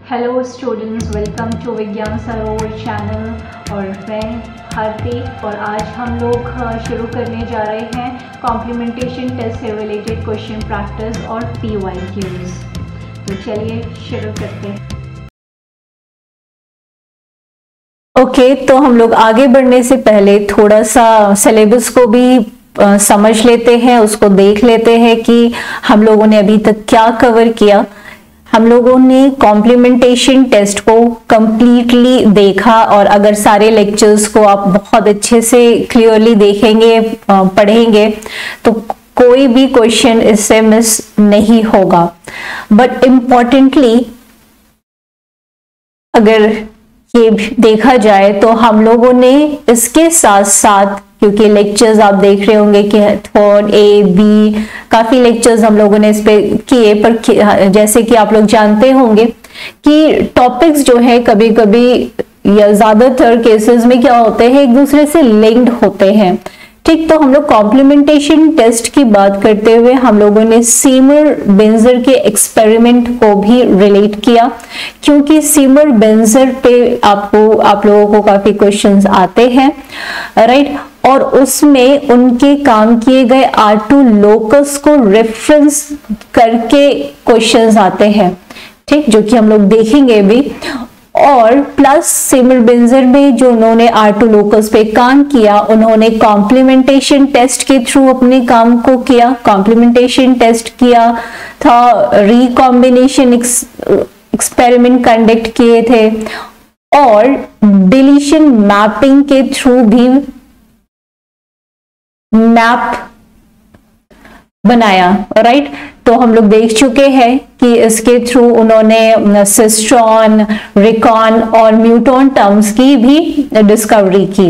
Hello students, welcome to विज्ञान सरोवर channel. और मैं भारती, और आज हम लोग शुरू करने जा रहे हैं कॉम्प्लीमेंटेशन टेस्ट से रिलेटेड क्वेश्चन प्रैक्टिस और PYQs। तो चलिए शुरू करते हैं। ओके, तो हम लोग आगे बढ़ने से पहले थोड़ा सा सिलेबस को भी समझ लेते हैं, उसको देख लेते हैं कि हम लोगों ने अभी तक क्या कवर किया। हम लोगों ने कॉम्प्लीमेंटेशन टेस्ट को कंप्लीटली देखा, और अगर सारे लेक्चर्स को आप बहुत अच्छे से क्लियरली देखेंगे, पढ़ेंगे, तो कोई भी क्वेश्चन इससे मिस नहीं होगा। बट इम्पॉर्टेंटली अगर ये देखा जाए तो हम लोगों ने इसके साथ साथ, क्योंकि लेक्चर्स आप देख रहे होंगे कि थर्ड A, B, काफी लेक्चर्स हम लोगों ने इस पे किए, पर जैसे कि आप लोग जानते होंगे कि टॉपिक्स जो है कभी कभी या ज्यादातर केसेस में क्या होते हैं, एक दूसरे से लिंक्ड होते हैं। ठीक, तो हम लोग कॉम्प्लीमेंटेशन टेस्ट की बात करते हुए हम लोगों ने सीमर बेंजर के एक्सपेरिमेंट को भी रिलेट किया, क्योंकि सीमर बेंजर पे आप लोगों को काफी क्वेश्चंस आते हैं, राइट। और उसमें उनके काम किए गए R2 लोकस को रेफरेंस करके क्वेश्चंस आते हैं, ठीक, जो कि हम लोग देखेंगे भी। और प्लस सीमर बेंजर में जो उन्होंने R2 लोकस पे काम किया, उन्होंने कॉम्प्लीमेंटेशन टेस्ट के थ्रू अपने काम को किया। कॉम्प्लीमेंटेशन टेस्ट किया था, रिकॉम्बिनेशन एक्सपेरिमेंट कंडक्ट किए थे, और डिलीशन मैपिंग के थ्रू भी मैप बनाया, राइट। तो हम लोग देख चुके हैं कि इसके थ्रू उन्होंने सिस्ट्रॉन, रिकॉन और म्यूटॉन टर्म्स की भी डिस्कवरी की।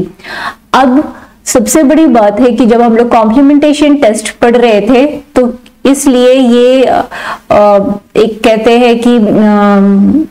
अब सबसे बड़ी बात है कि जब हम लोग कॉम्प्लीमेंटेशन टेस्ट पढ़ रहे थे, तो इसलिए ये एक कहते हैं कि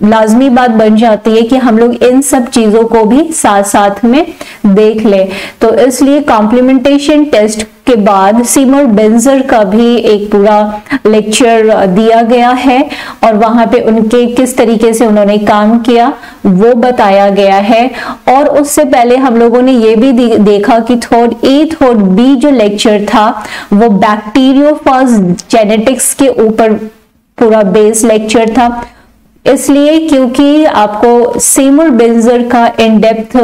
लाजमी बात बन जाती है कि हम लोग इन सब चीजों को भी साथ साथ में देख ले। तो इसलिए कॉम्प्लीमेंटेशन टेस्ट के बाद सीमर बेंजर का भी एक पूरा लेक्चर दिया गया है, और वहां पे उनके किस तरीके से उन्होंने काम किया वो बताया गया है। और उससे पहले हम लोगों ने ये भी देखा कि थर्ड A थर्ड B जो लेक्चर था वो बैक्टीरियोफाज जेनेटिक्स के ऊपर पूरा बेस लेक्चर था, इसलिए क्योंकि आपको सीमर बेंजर का इन डेप्थ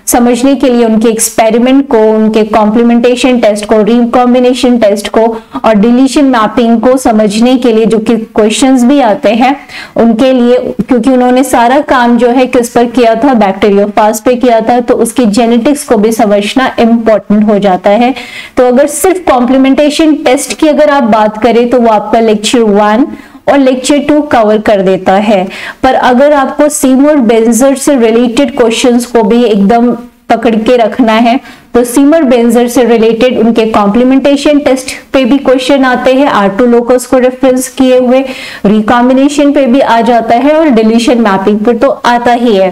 समझने के लिए उनके एक्सपेरिमेंट को, उनके कॉम्प्लीमेंटेशन टेस्ट को, रिकॉम्बिनेशन टेस्ट को और डिलीशन मैपिंग को समझने के लिए जो कि क्वेश्चंस भी आते हैं उनके लिए, क्योंकि उन्होंने सारा काम जो है किस पर किया था, बैक्टीरियोफाज पे किया था, तो उसकी जेनेटिक्स को भी समझना इंपॉर्टेंट हो जाता है। तो अगर सिर्फ कॉम्प्लीमेंटेशन टेस्ट की अगर आप बात करें तो वो आपका लेक्चर 1 और लेक्चर 2 कवर कर देता है। पर अगर आपको सीमर बेंजर से रिलेटेड क्वेश्चंस को भी एकदम पकड़ के रखना है, तो सीमर बेंजर से रिलेटेड उनके कॉम्प्लीमेंटेशन टेस्ट पे भी क्वेश्चन आते हैं, R2 लोकस को रेफरेंस किए हुए, रिकॉम्बिनेशन पे भी आ जाता है, और डिलीशन मैपिंग पर तो आता ही है।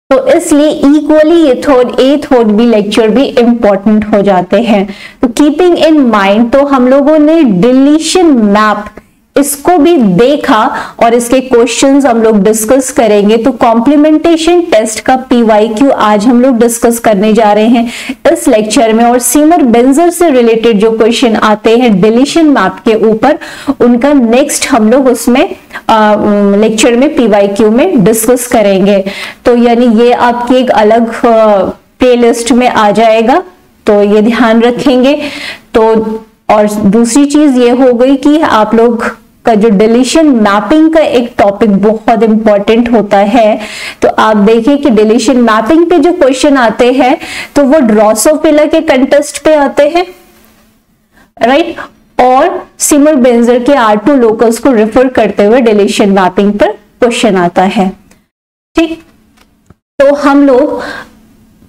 तो इसलिए इक्वली ये third A third B lecture भी इंपॉर्टेंट हो जाते हैं। तो कीपिंग इन माइंड, तो हम लोगों ने डिलीशन मैप इसको भी देखा, और इसके क्वेश्चंस हम लोग डिस्कस करेंगे। तो कॉम्प्लीमेंटेशन टेस्ट का PYQ आज हम लोग डिस्कस करने जा रहे हैं इस लेक्चर में, और सीमर बेंजर से रिलेटेड जो क्वेश्चन आते हैं डिलीशन मैप के ऊपर, उनका नेक्स्ट हम लोग उसमें लेक्चर में PYQ में डिस्कस करेंगे। तो यानी ये आपकी एक अलग प्लेलिस्ट में आ जाएगा, तो ये ध्यान रखेंगे। तो और दूसरी चीज ये हो गई कि आप लोग का जो डिलीशन मैपिंग का एक टॉपिक बहुत इंपॉर्टेंट होता है, तो आप देखिए कि डिलीशन मैपिंग पे जो क्वेश्चन आते हैं तो वो ड्रोसोफिला के कंटेस्ट पे आते हैं, राइट, और सीमर बेंजर के R2 लोकस को रेफर करते हुए डिलीशन मैपिंग पर क्वेश्चन आता है, ठीक। तो हम लोग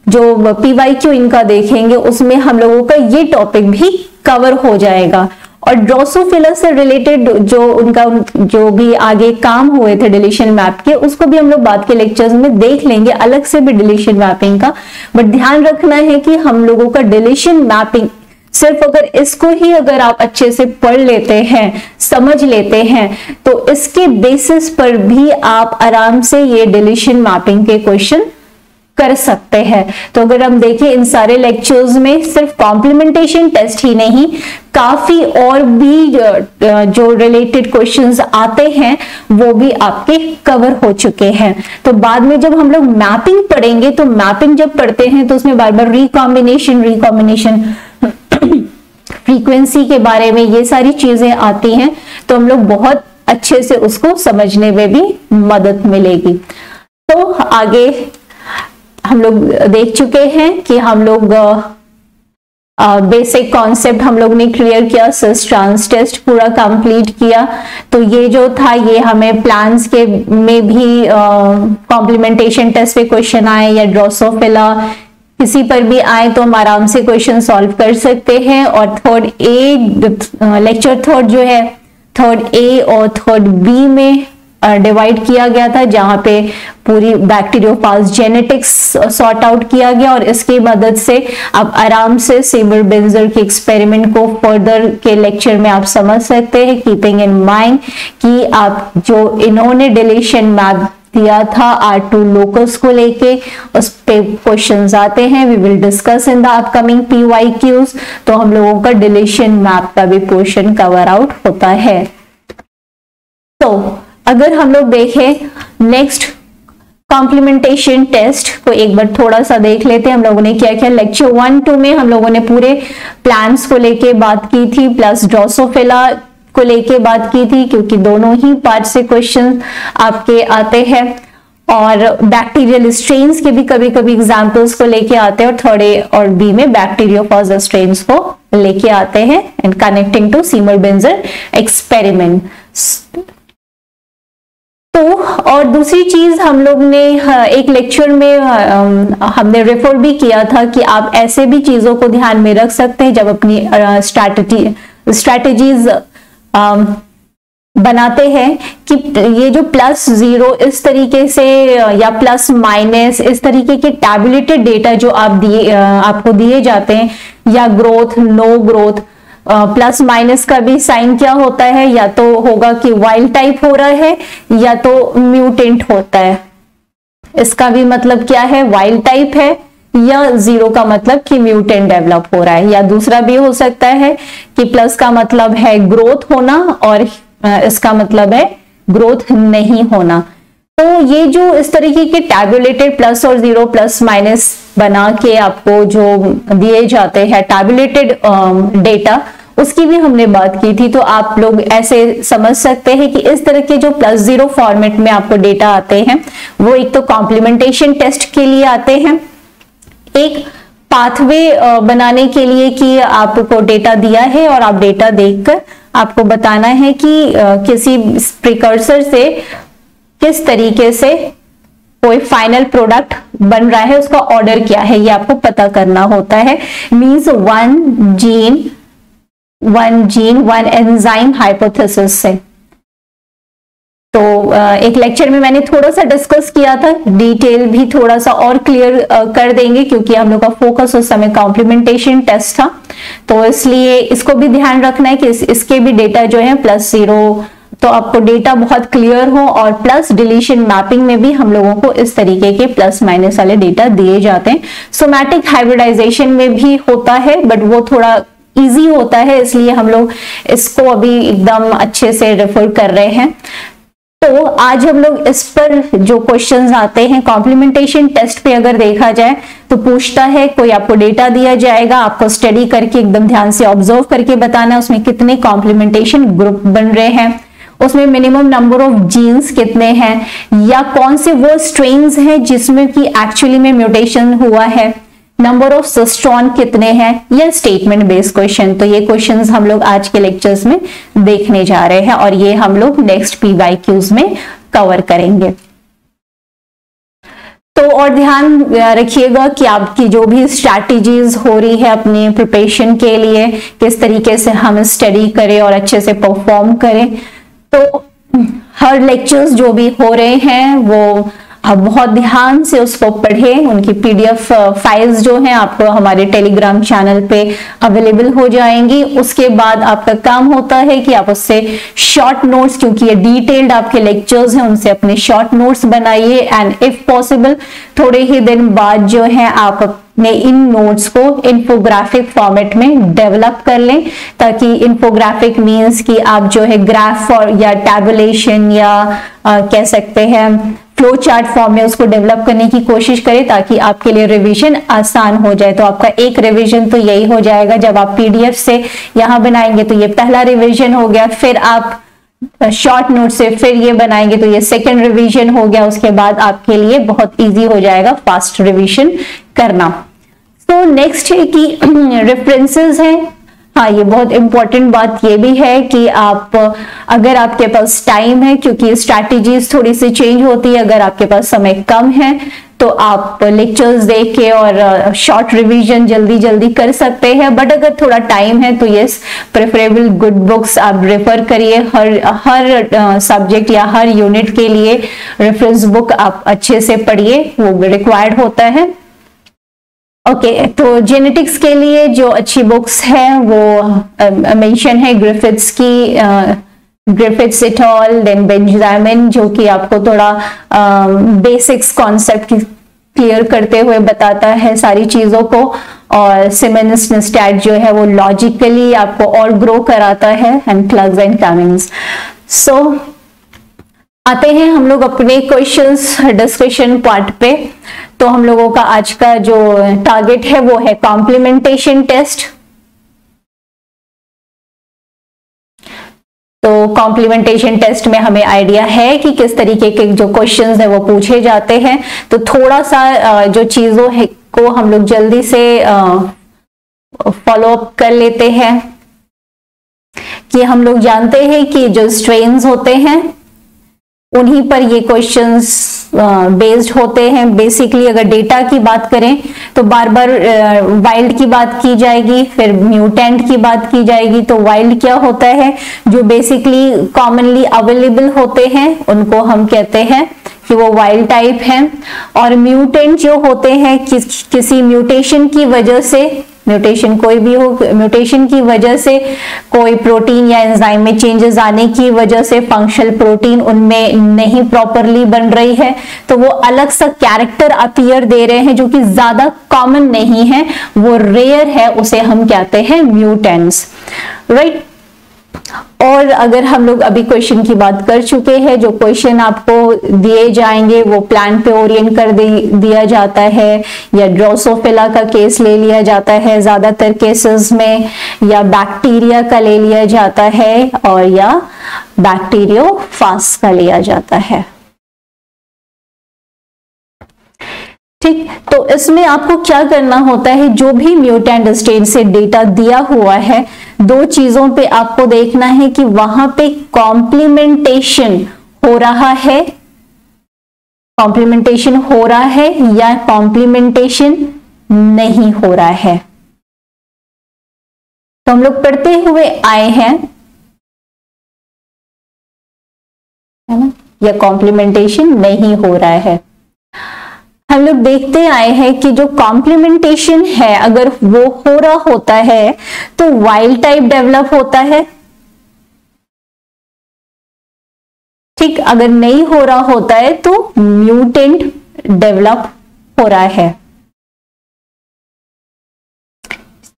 जो PYQ इनका देखेंगे उसमें हम लोगों का ये टॉपिक भी कवर हो जाएगा। और ड्रोसोफिला से रिलेटेड जो उनका जो भी आगे काम हुए थे डिलीशन मैप के, उसको भी हम लोग बाद के लेक्चर्स में देख लेंगे, अलग से भी डिलीशन मैपिंग का। बट ध्यान रखना है कि हम लोगों का डिलीशन मैपिंग सिर्फ अगर इसको ही अगर आप अच्छे से पढ़ लेते हैं, समझ लेते हैं, तो इसके बेसिस पर भी आप आराम से ये डिलीशन मैपिंग के क्वेश्चन कर सकते हैं। तो अगर हम देखें इन सारे लेक्चर्स में सिर्फ कॉम्प्लीमेंटेशन टेस्ट ही नहीं, काफी और भी जो रिलेटेड क्वेश्चंस आते हैं वो भी आपके कवर हो चुके हैं। तो बाद में जब हम लोग मैपिंग पढ़ेंगे, तो मैपिंग जब पढ़ते हैं तो उसमें बार बार रिकॉम्बिनेशन फ्रीक्वेंसी के बारे में ये सारी चीजें आती हैं, तो हम लोग बहुत अच्छे से उसको समझने में भी मदद मिलेगी। तो आगे हम लोग देख चुके हैं कि हम लोग बेसिक कॉन्सेप्ट हम लोग ने क्लियर किया, सिस ट्रांस टेस्ट पूरा कंप्लीट किया। तो ये जो था ये हमें प्लान्स के में भी कॉम्प्लीमेंटेशन टेस्ट पे क्वेश्चन आए या ड्रोसोफिला किसी पर भी आए तो हम आराम से क्वेश्चन सॉल्व कर सकते हैं। और थर्ड ए लेक्चर थर्ड जो है, थर्ड ए और थर्ड बी में डिवाइड किया गया था, जहां पे पूरी बैक्टीरियोफाज जेनेटिक्स सॉर्ट आउट किया गया, और इसकी मदद से आप आराम से सीमर-बेंजर के एक्सपेरिमेंट को फर्दर के लेक्चर में आप समझ सकते हैं, कीपिंग इन माइंड कि आप जो इन्होंने डिलीशन मैप दिया था R2 लोकस को लेके, उस पे क्वेश्चंस आते हैं। We will discuss in the upcoming PYQs। तो हम लोगों का डिलीशन मैप का भी पोर्शन कवर आउट होता है। तो अगर हम लोग देखें नेक्स्ट कॉम्प्लीमेंटेशन टेस्ट को एक बार थोड़ा सा देख लेते हैं। हम लोगों ने क्या किया, लेक्चर 1-2 में हम लोगों ने पूरे प्लान्स को लेके बात की थी, प्लस ड्रोसोफिला को लेके बात की थी, क्योंकि दोनों ही पार्ट से क्वेश्चन आपके आते हैं। और बैक्टीरियल स्ट्रेन्स के भी कभी कभी एग्जाम्पल्स को लेके आते हैं, और थर्ड ए और बी में बैक्टीरियोफाज स्ट्रेन्स को लेके आते हैं and connecting to Seymour Benzer experiment. तो और दूसरी चीज हम लोग ने एक लेक्चर में हमने रेफर भी किया था कि आप ऐसे भी चीजों को ध्यान में रख सकते हैं जब अपनी स्ट्रैटेजीज बनाते हैं, कि ये जो +0 इस तरीके से या प्लस माइनस इस तरीके के टैबुलेटेड डेटा जो आपको दिए जाते हैं, या growth no growth, plus minus का भी साइन क्या होता है, या तो होगा कि वाइल्ड टाइप हो रहा है या तो म्यूटेंट होता है। इसका भी मतलब क्या है, वाइल्ड टाइप है, या 0 का मतलब कि म्यूटेंट डेवलप हो रहा है। या दूसरा भी हो सकता है कि प्लस का मतलब है ग्रोथ होना और इसका मतलब है ग्रोथ नहीं होना। तो ये जो इस तरीके के टैबुलेटेड प्लस और 0 प्लस माइनस बना के आपको जो दिए जाते हैं टैबुलेटेड डेटा, उसकी भी हमने बात की थी। तो आप लोग ऐसे समझ सकते हैं कि इस तरह के जो +0 फॉर्मेट में आपको डेटा आते हैं, वो एक तो कॉम्प्लीमेंटेशन टेस्ट के लिए आते हैं, एक पाथवे बनाने के लिए कि आपको डेटा दिया है और आप डेटा देखकर आपको बताना है कि किसी प्रिकर्सर से किस तरीके से कोई फाइनल प्रोडक्ट बन रहा है, उसका ऑर्डर क्या है, ये आपको पता करना होता है। Means one gene one enzyme hypothesis से। तो एक लेक्चर में मैंने थोड़ा सा डिस्कस किया था, डिटेल भी थोड़ा सा और क्लियर कर देंगे, क्योंकि हम लोग का फोकस उस समय कॉम्प्लीमेंटेशन टेस्ट था। तो इसलिए इसको भी ध्यान रखना है कि इसके भी डेटा जो है +0, तो आपको डेटा बहुत क्लियर हो। और प्लस डिलीशन मैपिंग में भी हम लोगों को इस तरीके के प्लस माइनस वाले डेटा दिए जाते हैं। सोमैटिक हाइब्रिडाइजेशन में भी होता है, बट वो थोड़ा इजी होता है, इसलिए हम लोग इसको अभी एकदम अच्छे से रेफर कर रहे हैं। तो आज हम लोग इस पर जो क्वेश्चंस आते हैं कॉम्प्लीमेंटेशन टेस्ट पे अगर देखा जाए तो पूछता है, कोई आपको डेटा दिया जाएगा, आपको स्टडी करके एकदम ध्यान से ऑब्जर्व करके बताना है उसमें कितने कॉम्प्लीमेंटेशन ग्रुप बन रहे हैं, उसमें मिनिमम नंबर ऑफ जीन्स कितने हैं, या कौन से वो स्ट्रेन्स हैं जिसमें कि एक्चुअली में म्यूटेशन हुआ है, नंबर ऑफ सिस्ट्रॉन कितने हैं, या स्टेटमेंट बेस्ड क्वेश्चन। तो ये क्वेश्चंस हम लोग आज के लेक्चर्स में देखने जा रहे हैं, और ये हम लोग नेक्स्ट PYQs में कवर करेंगे। तो और ध्यान रखिएगा कि आपकी जो भी स्ट्रैटेजीज हो रही है अपनी प्रिपरेशन के लिए, किस तरीके से हम स्टडी करें और अच्छे से परफॉर्म करें। तो हर लेक्चर्स जो भी हो रहे हैं वो आप बहुत ध्यान से उसको पढ़ें। उनकी पीडीएफ फाइल्स जो हैं आपको हमारे टेलीग्राम चैनल पे अवेलेबल हो जाएंगी। उसके बाद आपका काम होता है कि आप उससे शॉर्ट नोट्स, क्योंकि ये डिटेल्ड आपके लेक्चर्स हैं, उनसे अपने शॉर्ट नोट्स बनाइए एंड इफ पॉसिबल थोड़े ही दिन बाद जो है आप अपने इन नोट्स को इन्फोग्राफिक फॉर्मेट में डेवलप कर लें, ताकि इन्फोग्राफिक मीन्स कि आप जो है ग्राफ और या टैबुलेशन या कह सकते हैं फ्लो चार्ट फॉर्म में उसको डेवलप करने की कोशिश करें, ताकि आपके लिए रिवीजन आसान हो जाए। तो आपका एक रिवीजन तो यही हो जाएगा, जब आप पीडीएफ से यहाँ बनाएंगे तो ये पहला रिवीजन हो गया, फिर आप शॉर्ट नोट से फिर ये बनाएंगे तो ये सेकंड रिवीजन हो गया। उसके बाद आपके लिए बहुत इजी हो जाएगा फास्ट रिवीजन करना। तो नेक्स्ट है कि रेफरेंसेस हैं। हाँ, ये बहुत इंपॉर्टेंट बात ये भी है कि आप अगर आपके पास टाइम है, क्योंकि स्ट्रैटेजीज थोड़ी सी चेंज होती है, अगर आपके पास समय कम है तो आप लेक्चर्स देख के और शॉर्ट रिवीजन जल्दी जल्दी कर सकते हैं। बट अगर थोड़ा टाइम है तो यस, प्रेफरेबल गुड बुक्स आप रेफर करिए। हर सब्जेक्ट या हर यूनिट के लिए रेफरेंस बुक आप अच्छे से पढ़िए, वो रिक्वायर्ड होता है। ओके, तो जेनेटिक्स के लिए जो अच्छी बुक्स हैं वो मेंशन है ग्रिफिथ्स की, ग्रिफिथ्स एट अल, देन बेंजामिन, जो कि आपको थोड़ा बेसिक्स कॉन्सेप्ट क्लियर करते हुए बताता है सारी चीजों को, और सिमन्स नेस्टैड जो है वो लॉजिकली आपको और ग्रो कराता है, एंड क्लग्स एंड कमिंग्स। सो आते हैं हम लोग अपने क्वेश्चंस डिस्कशन पार्ट पे। तो हम लोगों का आज का जो टारगेट है वो है कॉम्प्लीमेंटेशन टेस्ट। तो कॉम्प्लीमेंटेशन टेस्ट में हमें आइडिया है कि किस तरीके के जो क्वेश्चंस है वो पूछे जाते हैं। तो थोड़ा सा जो चीजों है को हम लोग जल्दी से फॉलो अप कर लेते हैं कि हम लोग जानते हैं कि जो स्ट्रेन्स होते हैं उन्हीं पर ये क्वेश्चंस बेस्ड होते हैं। बेसिकली अगर डेटा की बात करें तो बार बार वाइल्ड की बात की जाएगी, फिर म्यूटेंट की बात की जाएगी। तो वाइल्ड क्या होता है, जो बेसिकली कॉमनली अवेलेबल होते हैं उनको हम कहते हैं कि वो वाइल्ड टाइप हैं, और म्यूटेंट जो होते हैं किसी म्यूटेशन की वजह से, म्यूटेशन कोई भी हो, म्यूटेशन की वजह से कोई प्रोटीन या एंजाइम में चेंजेस आने की वजह से फंक्शनल प्रोटीन उनमें नहीं प्रॉपरली बन रही है, तो वो अलग सा कैरेक्टर अपीयर दे रहे हैं जो कि ज्यादा कॉमन नहीं है, वो रेयर है, उसे हम कहते हैं म्यूटेंट्स, राइट। और अगर हम लोग अभी क्वेश्चन की बात कर चुके हैं, जो क्वेश्चन आपको दिए जाएंगे वो प्लांट पे ओरिएंट कर दिया जाता है, या ड्रोसोफिला का केस ले लिया जाता है ज्यादातर केसेस में, या बैक्टीरिया का ले लिया जाता है, और या बैक्टीरियोफाज का लिया जाता है। ठीक, तो इसमें आपको क्या करना होता है, जो भी म्यूटेंट स्ट्रेन से डेटा दिया हुआ है, दो चीजों पे आपको देखना है कि वहां पे कॉम्प्लीमेंटेशन हो रहा है, कॉम्प्लीमेंटेशन हो रहा है या कॉम्प्लीमेंटेशन नहीं हो रहा है। तो हम लोग पढ़ते हुए आए हैं, है ना, या कॉम्प्लीमेंटेशन नहीं हो रहा है। हम लोग देखते आए हैं कि जो कॉम्प्लीमेंटेशन है अगर वो हो रहा होता है तो वाइल्ड टाइप डेवलप होता है, ठीक। अगर नहीं हो रहा होता है तो म्यूटेंट डेवलप हो रहा है,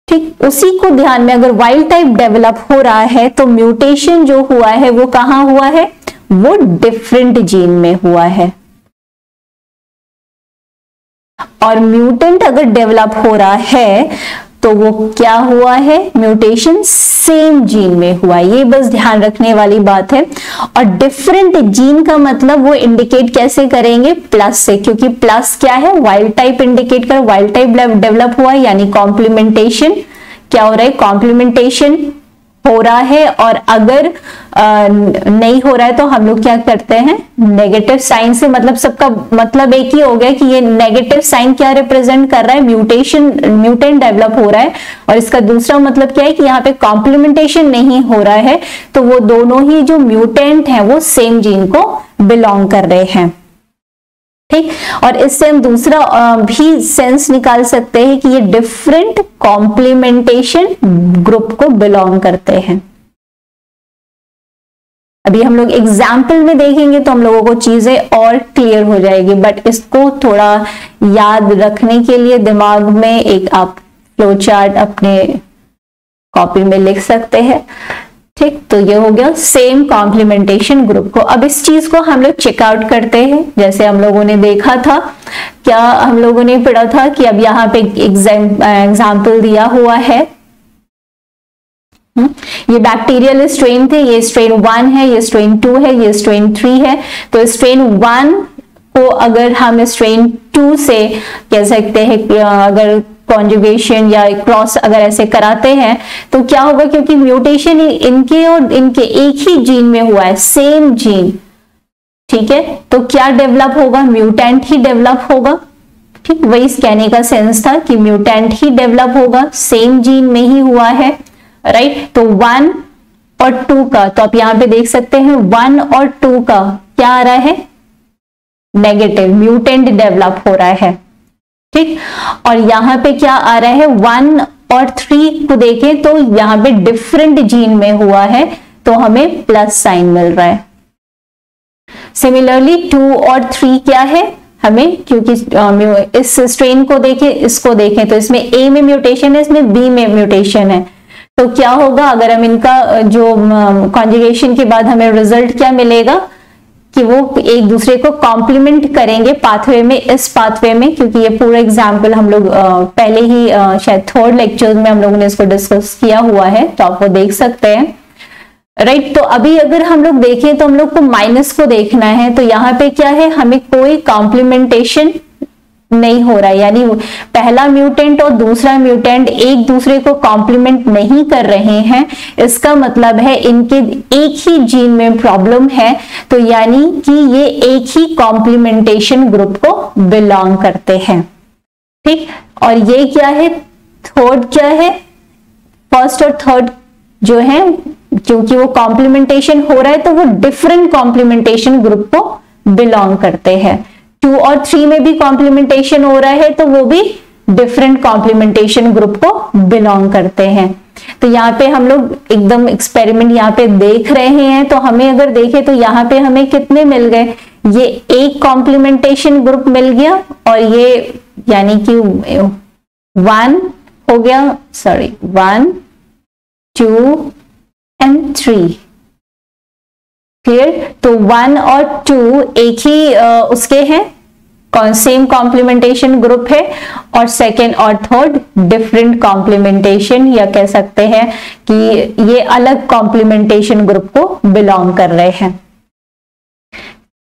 ठीक। उसी को ध्यान में, अगर वाइल्ड टाइप डेवलप हो रहा है तो म्यूटेशन जो हुआ है वो कहां हुआ है, वो डिफरेंट जीन में हुआ है। और म्यूटेंट अगर डेवलप हो रहा है तो वो क्या हुआ है, म्यूटेशन सेम जीन में हुआ। ये बस ध्यान रखने वाली बात है। और डिफरेंट जीन का मतलब वो इंडिकेट कैसे करेंगे, प्लस से, क्योंकि प्लस क्या है, वाइल्ड टाइप इंडिकेट कर, वाइल्ड टाइप डेवलप हुआ, यानी कॉम्प्लीमेंटेशन क्या हो रहा है, कॉम्प्लीमेंटेशन हो रहा है। और अगर नहीं हो रहा है तो हम लोग क्या करते हैं, नेगेटिव साइन से, मतलब सबका मतलब एक ही हो गया कि ये नेगेटिव साइन क्या रिप्रेजेंट कर रहा है, म्यूटेंट डेवलप हो रहा है। और इसका दूसरा मतलब क्या है कि यहाँ पे कॉम्प्लीमेंटेशन नहीं हो रहा है, तो वो दोनों ही जो म्यूटेंट है वो सेम जीन को बिलोंग कर रहे हैं। ठीक, और इससे हम दूसरा भी सेंस निकाल सकते हैं कि ये डिफरेंट कॉम्प्लीमेंटेशन ग्रुप को बिलोंग करते हैं। अभी हम लोग एग्जाम्पल में देखेंगे तो हम लोगों को चीजें और क्लियर हो जाएगी, बट इसको थोड़ा याद रखने के लिए दिमाग में एक आप फ्लो चार्ट अपने कॉपी में लिख सकते हैं। ठीक, तो ये हो गया सेम कॉम्प्लीमेंटेशन ग्रुप को। अब इस चीज को हम लोग चेकआउट करते हैं। जैसे हम लोगों ने देखा था, क्या हम लोगों ने पढ़ा था कि अब यहाँ पे एग्जाम्पल दिया हुआ है, ये बैक्टीरियल स्ट्रेन थे, ये स्ट्रेन 1 है, ये स्ट्रेन 2 है, ये स्ट्रेन 3 है। तो स्ट्रेन 1 को अगर हम स्ट्रेन 2 से कह सकते हैं, अगर कॉन्जुगेशन या क्रॉस अगर ऐसे कराते हैं तो क्या होगा, क्योंकि म्यूटेशन इनके और इनके एक ही जीन में हुआ है, सेम जीन, ठीक है, तो क्या डेवलप होगा, म्यूटेंट ही डेवलप होगा। ठीक, वही कहने का सेंस था कि म्यूटेंट ही डेवलप होगा, सेम जीन में ही हुआ है, राइट। तो 1 और 2 का, तो आप यहां पे देख सकते हैं 1 और 2 का क्या आ रहा है, नेगेटिव, म्यूटेंट डेवलप हो रहा है। ठीक, और यहां पे क्या आ रहा है, 1 और 3 को देखें तो यहां पे डिफरेंट जीन में हुआ है, तो हमें प्लस साइन मिल रहा है। सिमिलरली 2 और 3 क्या है, हमें, क्योंकि इस स्ट्रेन को देखें, इसको देखें तो इसमें ए में म्यूटेशन है, इसमें बी में म्यूटेशन है, तो क्या होगा, अगर हम इनका जो कॉन्जुगेशन के बाद हमें रिजल्ट क्या मिलेगा कि वो एक दूसरे को कॉम्प्लीमेंट करेंगे पाथवे में, इस पाथवे में, क्योंकि ये पूरा एग्जाम्पल हम लोग पहले ही शायद 3rd लेक्चर में हम लोगों ने इसको डिस्कस किया हुआ है, तो आप वो देख सकते हैं, राइट। तो अभी अगर हम लोग देखें तो हम लोग को माइनस को देखना है, तो यहाँ पे क्या है, हमें कोई कॉम्प्लीमेंटेशन नहीं हो रहा है, यानी पहला म्यूटेंट और दूसरा म्यूटेंट एक दूसरे को कॉम्प्लीमेंट नहीं कर रहे हैं, इसका मतलब है इनके एक ही जीन में प्रॉब्लम है, तो यानी कि ये एक ही कॉम्प्लीमेंटेशन ग्रुप को बिलोंग करते हैं। ठीक, और ये क्या है, 3rd क्या है, 1st और 3rd जो है, क्योंकि वो कॉम्प्लीमेंटेशन हो रहा है तो वो डिफरेंट कॉम्प्लीमेंटेशन ग्रुप को बिलोंग करते हैं। 2 और 3 में भी कॉम्प्लीमेंटेशन हो रहा है तो वो भी डिफरेंट कॉम्प्लीमेंटेशन ग्रुप को बिलोंग करते हैं। तो यहाँ पे हम लोग एकदम एक्सपेरिमेंट यहाँ पे देख रहे हैं, तो हमें अगर देखें तो यहाँ पे हमें कितने मिल गए, ये एक कॉम्प्लीमेंटेशन ग्रुप मिल गया, और ये यानी कि 1 हो गया, 1 2 and 3, क्लियर। तो 1 और 2 एक ही उसके हैं, सेम कॉम्प्लीमेंटेशन ग्रुप है, और 2nd और 3rd डिफरेंट कॉम्प्लीमेंटेशन, या कह सकते हैं कि ये अलग कॉम्प्लीमेंटेशन ग्रुप को बिलोंग कर रहे हैं।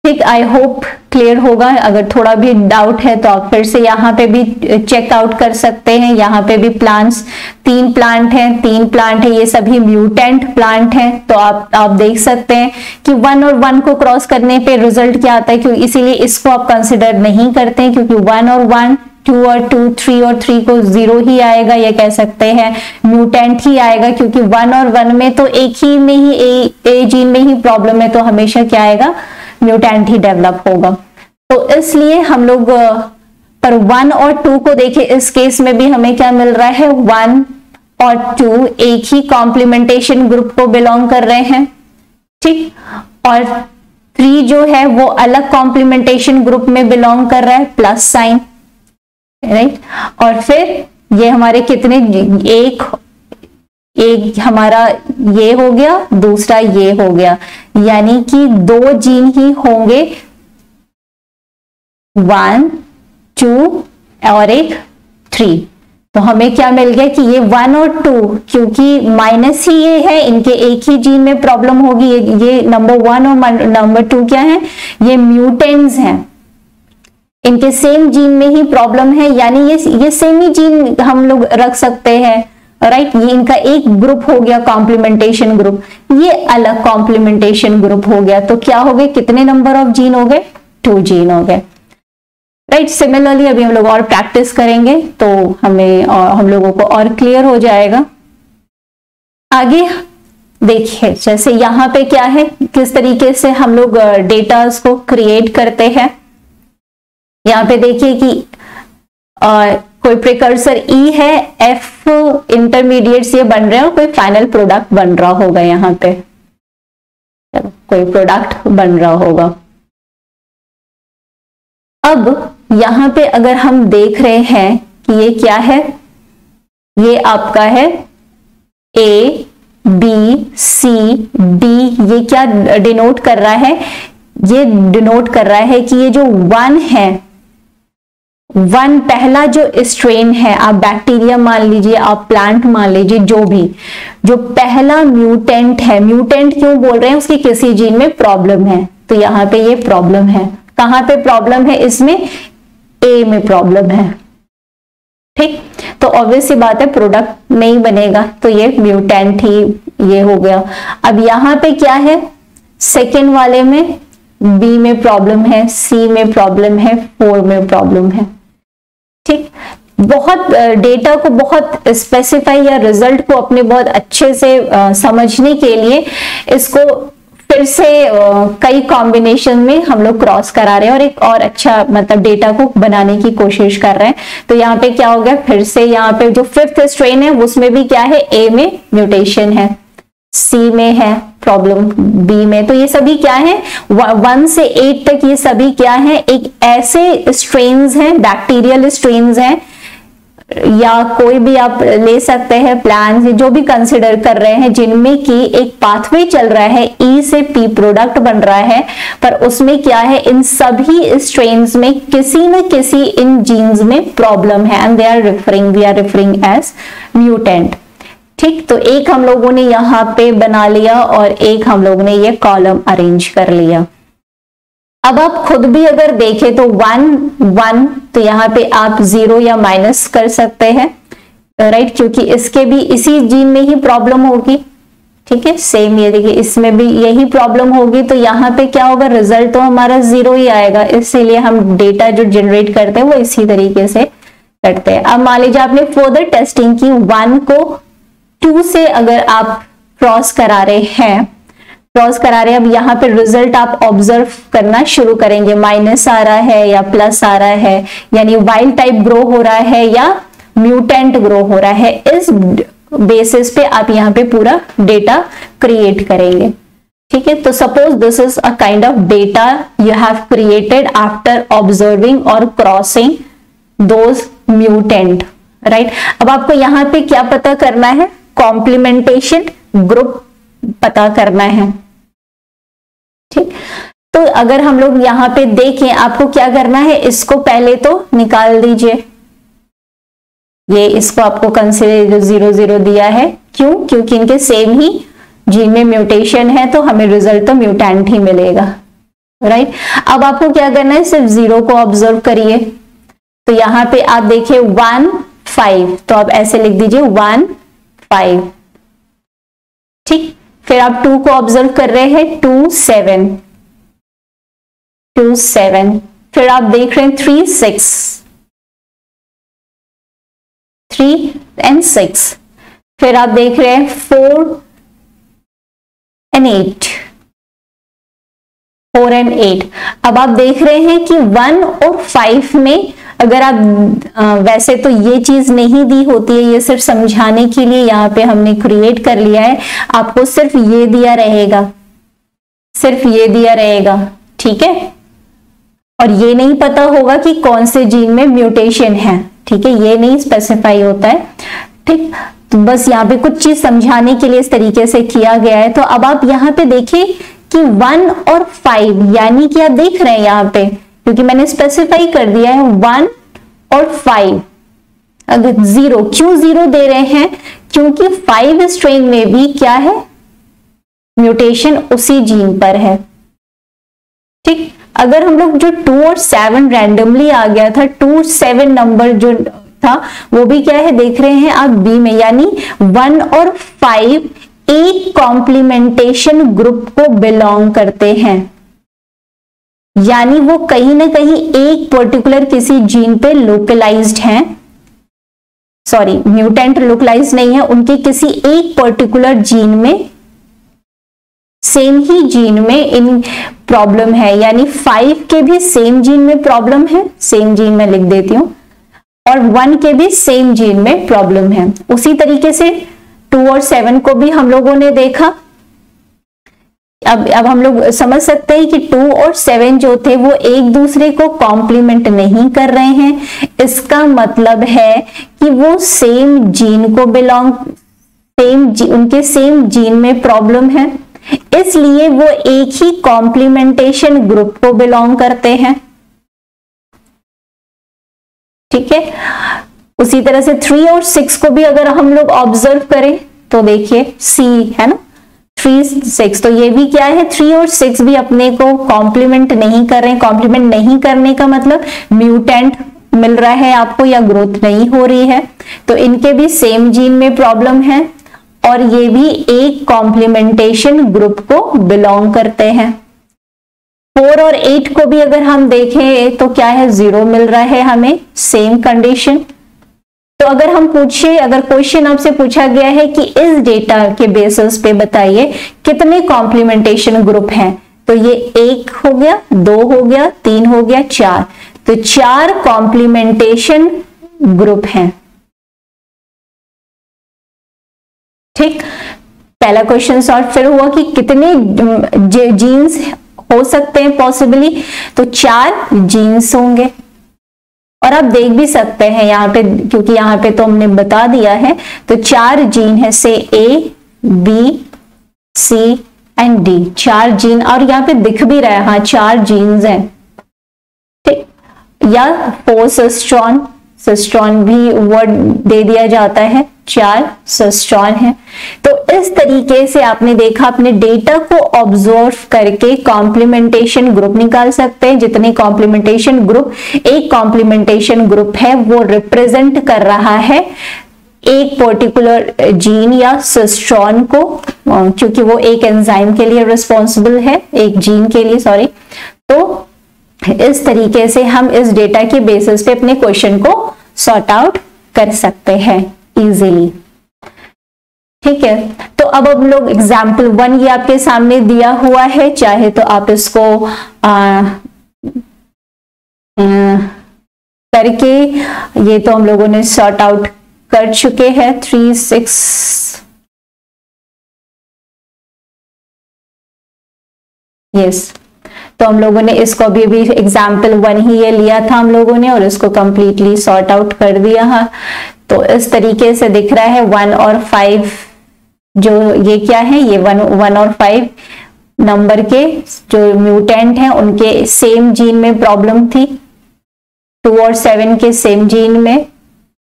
ठीक, आई होप क्लियर होगा। अगर थोड़ा भी डाउट है तो आप फिर से यहाँ पे भी चेक आउट कर सकते हैं। यहाँ पे भी प्लांट्स, 3 प्लांट हैं, ये सभी म्यूटेंट प्लांट हैं, तो आप देख सकते हैं कि 1 और 1 को क्रॉस करने पे रिजल्ट क्या आता है, क्योंकि इसीलिए इसको आप कंसिडर नहीं करते हैं, क्योंकि 1 और 1, 2 और 2, 3 और 3 को 0 ही आएगा, ये कह सकते हैं म्यूटेंट ही आएगा, क्योंकि 1 और 1 में तो एक ही में ही ए जीन में ही प्रॉब्लम है, तो हमेशा क्या आएगा, म्यूटेंट ही डेवलप होगा। तो इसलिए हम लोग पर 1 और 2 को देखें, इस केस में भी हमें क्या मिल रहा है, 1 और 2 एक ही कॉम्प्लीमेंटेशन ग्रुप को बिलोंग कर रहे हैं। ठीक, और 3 जो है वो अलग कॉम्प्लीमेंटेशन ग्रुप में बिलोंग कर रहा है, प्लस साइन, राइट। और फिर ये हमारे कितने, एक हमारा ये हो गया, दूसरा ये हो गया, यानी कि 2 जीन ही होंगे, 1 2 और एक 3। तो हमें क्या मिल गया कि ये 1 और 2, क्योंकि माइनस ही ये है, इनके एक ही जीन में प्रॉब्लम होगी, ये नंबर 1 और नंबर 2 क्या है, ये म्यूटेंट्स हैं, इनके सेम जीन में ही प्रॉब्लम है, यानी ये सेम ही जीन हम लोग रख सकते हैं, राइट। ये इनका एक ग्रुप हो गया कॉम्प्लीमेंटेशन ग्रुप, ये अलग कॉम्प्लीमेंटेशन ग्रुप हो गया, तो क्या हो गए, कितने नंबर ऑफ जीन हो गए, 2 जीन हो गए, राइट। सिमिलरली अभी हम लोग और प्रैक्टिस करेंगे तो हम लोगों को और क्लियर हो जाएगा। आगे देखिए, जैसे यहाँ पे क्या है, किस तरीके से हम लोग डेटा को क्रिएट करते हैं। यहाँ पे देखिए कि कोई प्रिकर्सर ई है, एफ इंटरमीडिएट्स ये बन रहे हैं और कोई फाइनल प्रोडक्ट बन रहा होगा, यहाँ पे कोई प्रोडक्ट बन रहा होगा। अब यहाँ पे अगर हम देख रहे हैं कि ये क्या है, ये आपका है ए बी सी डी, ये क्या डिनोट कर रहा है, ये डिनोट कर रहा है कि ये जो वन है, वन पहला जो स्ट्रेन है, आप बैक्टीरिया मान लीजिए, आप प्लांट मान लीजिए, जो भी जो पहला म्यूटेंट है, म्यूटेंट क्यों बोल रहे हैं, उसकी किसी जीन में प्रॉब्लम है, तो यहाँ पे ये प्रॉब्लम है। कहां पे प्रॉब्लम है, इसमें ए में प्रॉब्लम है, ठीक। तो ऑब्वियस सी बात है प्रोडक्ट नहीं बनेगा, तो ये म्यूटेंट ही ये हो गया। अब यहाँ पे क्या है, सेकेंड वाले में बी में प्रॉब्लम है, सी में प्रॉब्लम है, 4 में प्रॉब्लम है, ठीक। बहुत डेटा को बहुत स्पेसिफाई या रिजल्ट को अपने बहुत अच्छे से समझने के लिए इसको फिर से कई कॉम्बिनेशन में हम लोग क्रॉस करा रहे हैं और एक और अच्छा मतलब डेटा को बनाने की कोशिश कर रहे हैं। तो यहाँ पे क्या हो गया, फिर से यहाँ पे जो 5th स्ट्रेन है उसमें भी क्या है, ए में म्यूटेशन है, सी में है प्रॉब्लम, बी में, तो ये सभी क्या है 1 से 8 तक, ये सभी क्या है, एक ऐसे स्ट्रेन्स हैं, बैक्टीरियल स्ट्रेन्स हैं, या कोई भी आप ले सकते हैं प्लांट्स जो भी कंसिडर कर रहे हैं, जिनमें कि एक पाथवे चल रहा है, ई से पी प्रोडक्ट बन रहा है, पर उसमें क्या है, इन सभी स्ट्रेन्स में किसी न किसी इन जीन्स में प्रॉब्लम है, and we are referring as mutant, ठीक। तो एक हम लोगों ने यहाँ पे बना लिया और एक हम लोगों ने ये कॉलम अरेंज कर लिया। अब आप खुद भी अगर देखें तो 1 तो यहाँ पे आप 0 या माइनस कर सकते हैं, राइट, क्योंकि इसके भी इसी जीन में ही प्रॉब्लम होगी, ठीक है। सेम ये देखिए इसमें भी यही प्रॉब्लम होगी, तो यहाँ पे क्या होगा, रिजल्ट तो हमारा 0 ही आएगा, इसीलिए हम डेटा जो जनरेट करते हैं वो इसी तरीके से करते हैं। अब मान लीजिए आपने फर्दर टेस्टिंग की, 1 को 2 से अगर आप क्रॉस करा रहे हैं, अब यहाँ पे रिजल्ट आप ऑब्जर्व करना शुरू करेंगे, माइनस आ रहा है या प्लस आ रहा है, यानी वाइल्ड टाइप ग्रो हो रहा है या म्यूटेंट ग्रो हो रहा है, इस बेसिस पे आप यहाँ पे पूरा डेटा क्रिएट करेंगे, ठीक है। तो suppose this is a kind of data you have created after observing और क्रॉसिंग दोज म्यूटेंट, राइट। अब आपको यहाँ पे क्या पता करना है, कॉम्प्लीमेंटेशन ग्रुप पता करना है, ठीक। तो अगर हम लोग यहाँ पे देखें, आपको क्या करना है, इसको पहले तो निकाल दीजिए, ये इसको आपको कंसीडर जो 0 0 दिया है, क्यों, क्योंकि इनके सेम ही जीन में म्यूटेशन है, तो हमें रिजल्ट तो म्यूटेंट ही मिलेगा, राइट। अब आपको क्या करना है, सिर्फ 0 को ऑब्जर्व करिए, तो यहाँ पे आप देखिए 1 5, तो आप ऐसे लिख दीजिए 1 5, ठीक। फिर आप 2 को ऑब्जर्व कर रहे हैं, 2 7, फिर आप देख रहे हैं 3 and 6, फिर आप देख रहे हैं 4 and 8। अब आप देख रहे हैं कि 1 और 5 में अगर आप वैसे तो ये चीज नहीं दी होती है, ये सिर्फ समझाने के लिए यहाँ पे हमने क्रिएट कर लिया है, आपको सिर्फ ये दिया रहेगा, ठीक है। और ये नहीं पता होगा कि कौन से जीन में म्यूटेशन है, ठीक है, ये नहीं स्पेसिफाई होता है, ठीक। तो बस यहाँ पे कुछ चीज समझाने के लिए इस तरीके से किया गया है। तो अब आप यहाँ पे देखिए कि 1 और 5, यानी कि आप देख रहे हैं यहाँ पे, क्योंकि मैंने स्पेसिफाई कर दिया है 1 और 5, अगर 0 क्यों 0 दे रहे हैं, क्योंकि 5 स्ट्रेन में भी क्या है, म्यूटेशन उसी जीन पर है, ठीक। अगर हम लोग जो 2 और 7 रैंडमली आ गया था, 2 7 नंबर जो था वो भी क्या है, देख रहे हैं आप बी में, यानी 1 और 5 एक कॉम्प्लीमेंटेशन ग्रुप को बिलोंग करते हैं, यानी वो कहीं ना कहीं एक पर्टिकुलर किसी जीन पे लोकलाइज्ड हैं, सॉरी म्यूटेंट लोकलाइज्ड नहीं है, उनके किसी एक पर्टिकुलर जीन में सेम ही जीन में इन प्रॉब्लम है, यानी 5 के भी सेम जीन में प्रॉब्लम है, सेम जीन में लिख देती हूं, और 1 के भी सेम जीन में प्रॉब्लम है। उसी तरीके से 2 और 7 को भी हम लोगों ने देखा। अब हम लोग समझ सकते हैं कि 2 और 7 जो थे वो एक दूसरे को कॉम्प्लीमेंट नहीं कर रहे हैं। इसका मतलब है कि वो सेम जीन को उनके सेम जीन में प्रॉब्लम है, इसलिए वो एक ही कॉम्प्लीमेंटेशन ग्रुप को बिलोंग करते हैं। ठीक है, उसी तरह से 3 और 6 को भी अगर हम लोग ऑब्जर्व करें तो देखिए सी है ना, 3 6, तो ये भी क्या है, 3 और 6 भी अपने को कॉम्प्लीमेंट नहीं कर रहे हैं। कॉम्प्लीमेंट नहीं करने का मतलब म्यूटेंट मिल रहा है आपको या ग्रोथ नहीं हो रही है, तो इनके भी सेम जीन में प्रॉब्लम है और ये भी एक कॉम्प्लीमेंटेशन ग्रुप को बिलोंग करते हैं। 4 और 8 को भी अगर हम देखें तो क्या है, 0 मिल रहा है हमें, सेम कंडीशन। तो अगर हम पूछे, अगर क्वेश्चन आपसे पूछा गया है कि इस डेटा के बेसिस पे बताइए कितने कॉम्प्लीमेंटेशन ग्रुप हैं, तो ये 1 हो गया, 2 हो गया, 3 हो गया, 4, तो 4 कॉम्प्लीमेंटेशन ग्रुप हैं। ठीक, पहला क्वेश्चन सॉल्व फिर हुआ कि कितने जीन्स हो सकते हैं पॉसिबली, तो 4 जीन्स होंगे। और आप देख भी सकते हैं यहाँ पे, क्योंकि यहाँ पे तो हमने बता दिया है, तो 4 जीन है, से A B C and D, 4 gene, और यहाँ पे दिख भी रहा है, हाँ 4 जीन्स हैं। ठीक, या 4 सिस्ट्रॉन, सिस्ट्रॉन भी वर्ड दे दिया जाता है, 4 सिस्ट्रॉन है। तो इस तरीके से आपने देखा, अपने डेटा को ऑब्जर्व करके कॉम्प्लीमेंटेशन ग्रुप निकाल सकते हैं। जितने कॉम्प्लीमेंटेशन ग्रुप, एक कॉम्प्लीमेंटेशन ग्रुप है वो रिप्रेजेंट कर रहा है एक पर्टिकुलर जीन या सिस्ट्रॉन को, क्योंकि वो एक एंजाइम के लिए रिस्पॉन्सिबल है, एक जीन के लिए, सॉरी। तो इस तरीके से हम इस डेटा के बेसिस पे अपने क्वेश्चन को सॉर्ट आउट कर सकते हैं इजीली। ठीक है, तो अब हम लोग एग्जाम्पल 1 ये आपके सामने दिया हुआ है, चाहे तो आप इसको करके, ये तो हम लोगों ने सॉर्ट आउट कर चुके हैं, 3 6, यस। तो हम लोगों ने इसको भी एग्जाम्पल 1 ही ये लिया था हम लोगों ने, और इसको कंप्लीटली सॉर्ट आउट कर दिया है। तो इस तरीके से दिख रहा है 1 और 5, जो ये क्या है, ये 1 और 5 नंबर के जो म्यूटेंट हैं उनके सेम जीन में प्रॉब्लम थी, 2 और 7 के सेम जीन में,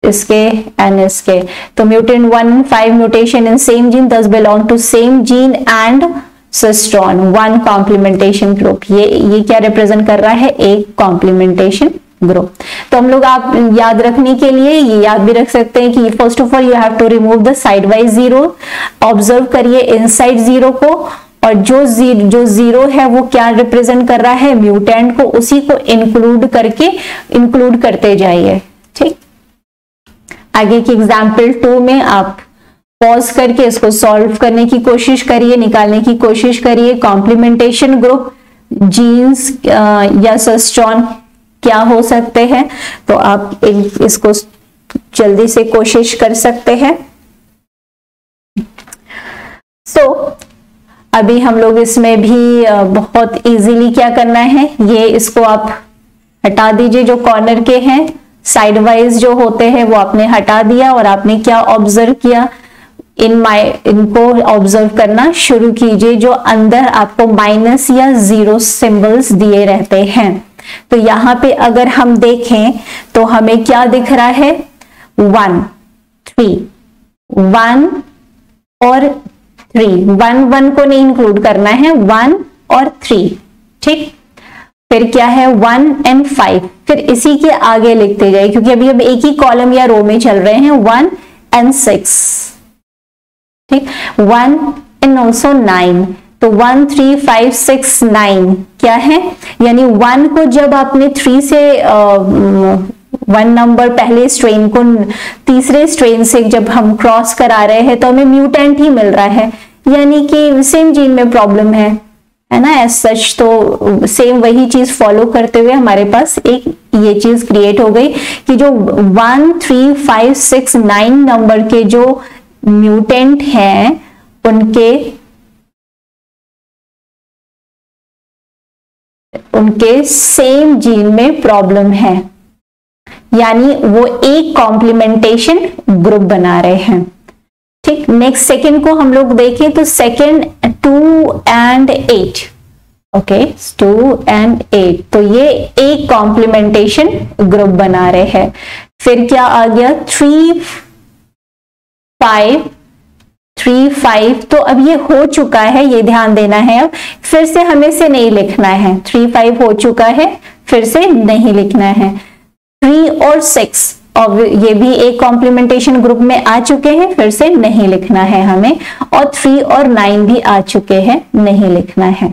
इसके एंड इसके। तो mutant 1 5 mutation in same gene thus belong to same gene and cistron 1 complementation group. ये क्या रिप्रेजेंट कर रहा है, एक कॉम्प्लीमेंटेशन ग्रुप। तो हम लोग, आप याद रखने के लिए ये याद भी रख सकते हैं कि first of all you have to remove the side wise zero, observe करिए इनसाइड जीरो को, और जो जीरो है वो क्या रिप्रेजेंट कर रहा है, म्यूटेंट को, उसी को इंक्लूड करते जाइए। ठीक, आगे की एग्जाम्पल 2 में आप पॉज करके इसको सॉल्व करने की कोशिश करिए, निकालने की कोशिश करिए कॉम्प्लीमेंटेशन ग्रुप जीन्स या सिस्ट्रॉन क्या हो सकते हैं। तो आप इसको जल्दी से कोशिश कर सकते हैं। अभी हम लोग इसमें भी बहुत इजीली क्या करना है, ये इसको आप हटा दीजिए, जो कॉर्नर के हैं साइड वाइज जो होते हैं वो आपने हटा दिया, और आपने क्या ऑब्जर्व किया, इनको ऑब्जर्व करना शुरू कीजिए, जो अंदर आपको माइनस या जीरो सिंबल्स दिए रहते हैं। तो यहाँ पे अगर हम देखें तो हमें क्या दिख रहा है, 1 3 1 और 3, 1 को नहीं इंक्लूड करना है, 1 और 3। ठीक, फिर क्या है 1 and 5, फिर इसी के आगे लिखते जाइए, क्योंकि अभी हम एक ही कॉलम या रो में चल रहे हैं, 1 and 6। ठीक, 1 and also 9, तो 1 3 5 6 9 क्या है, यानी 1 को जब आपने 3 से 1 नंबर पहले स्ट्रेन को तीसरे स्ट्रेन से जब हम क्रॉस करा रहे हैं तो हमें म्यूटेंट ही मिल रहा है, यानी कि सेम जीन में प्रॉब्लम है ना। एज सच तो सेम वही चीज फॉलो करते हुए हमारे पास एक ये चीज क्रिएट हो गई कि जो 1, 3, 5, 6, 9 नंबर के जो म्यूटेंट हैं उनके सेम जीन में प्रॉब्लम है, यानी वो एक कॉम्प्लीमेंटेशन ग्रुप बना रहे हैं। ठीक, नेक्स्ट सेकंड को हम लोग देखें तो सेकंड 2 and 8, ओके 2 and 8, तो ये एक कॉम्प्लीमेंटेशन ग्रुप बना रहे हैं। फिर क्या आ गया 3, 5, 3, 5, तो अब ये हो चुका है, ये ध्यान देना है। अब फिर से हमें से नहीं लिखना है, 3, 5 हो चुका है, फिर से नहीं लिखना है। 3 और 6 और ये भी एक कॉम्प्लीमेंटेशन ग्रुप में आ चुके हैं, फिर से नहीं लिखना है हमें। और 3 और 9 भी आ चुके हैं, नहीं लिखना है।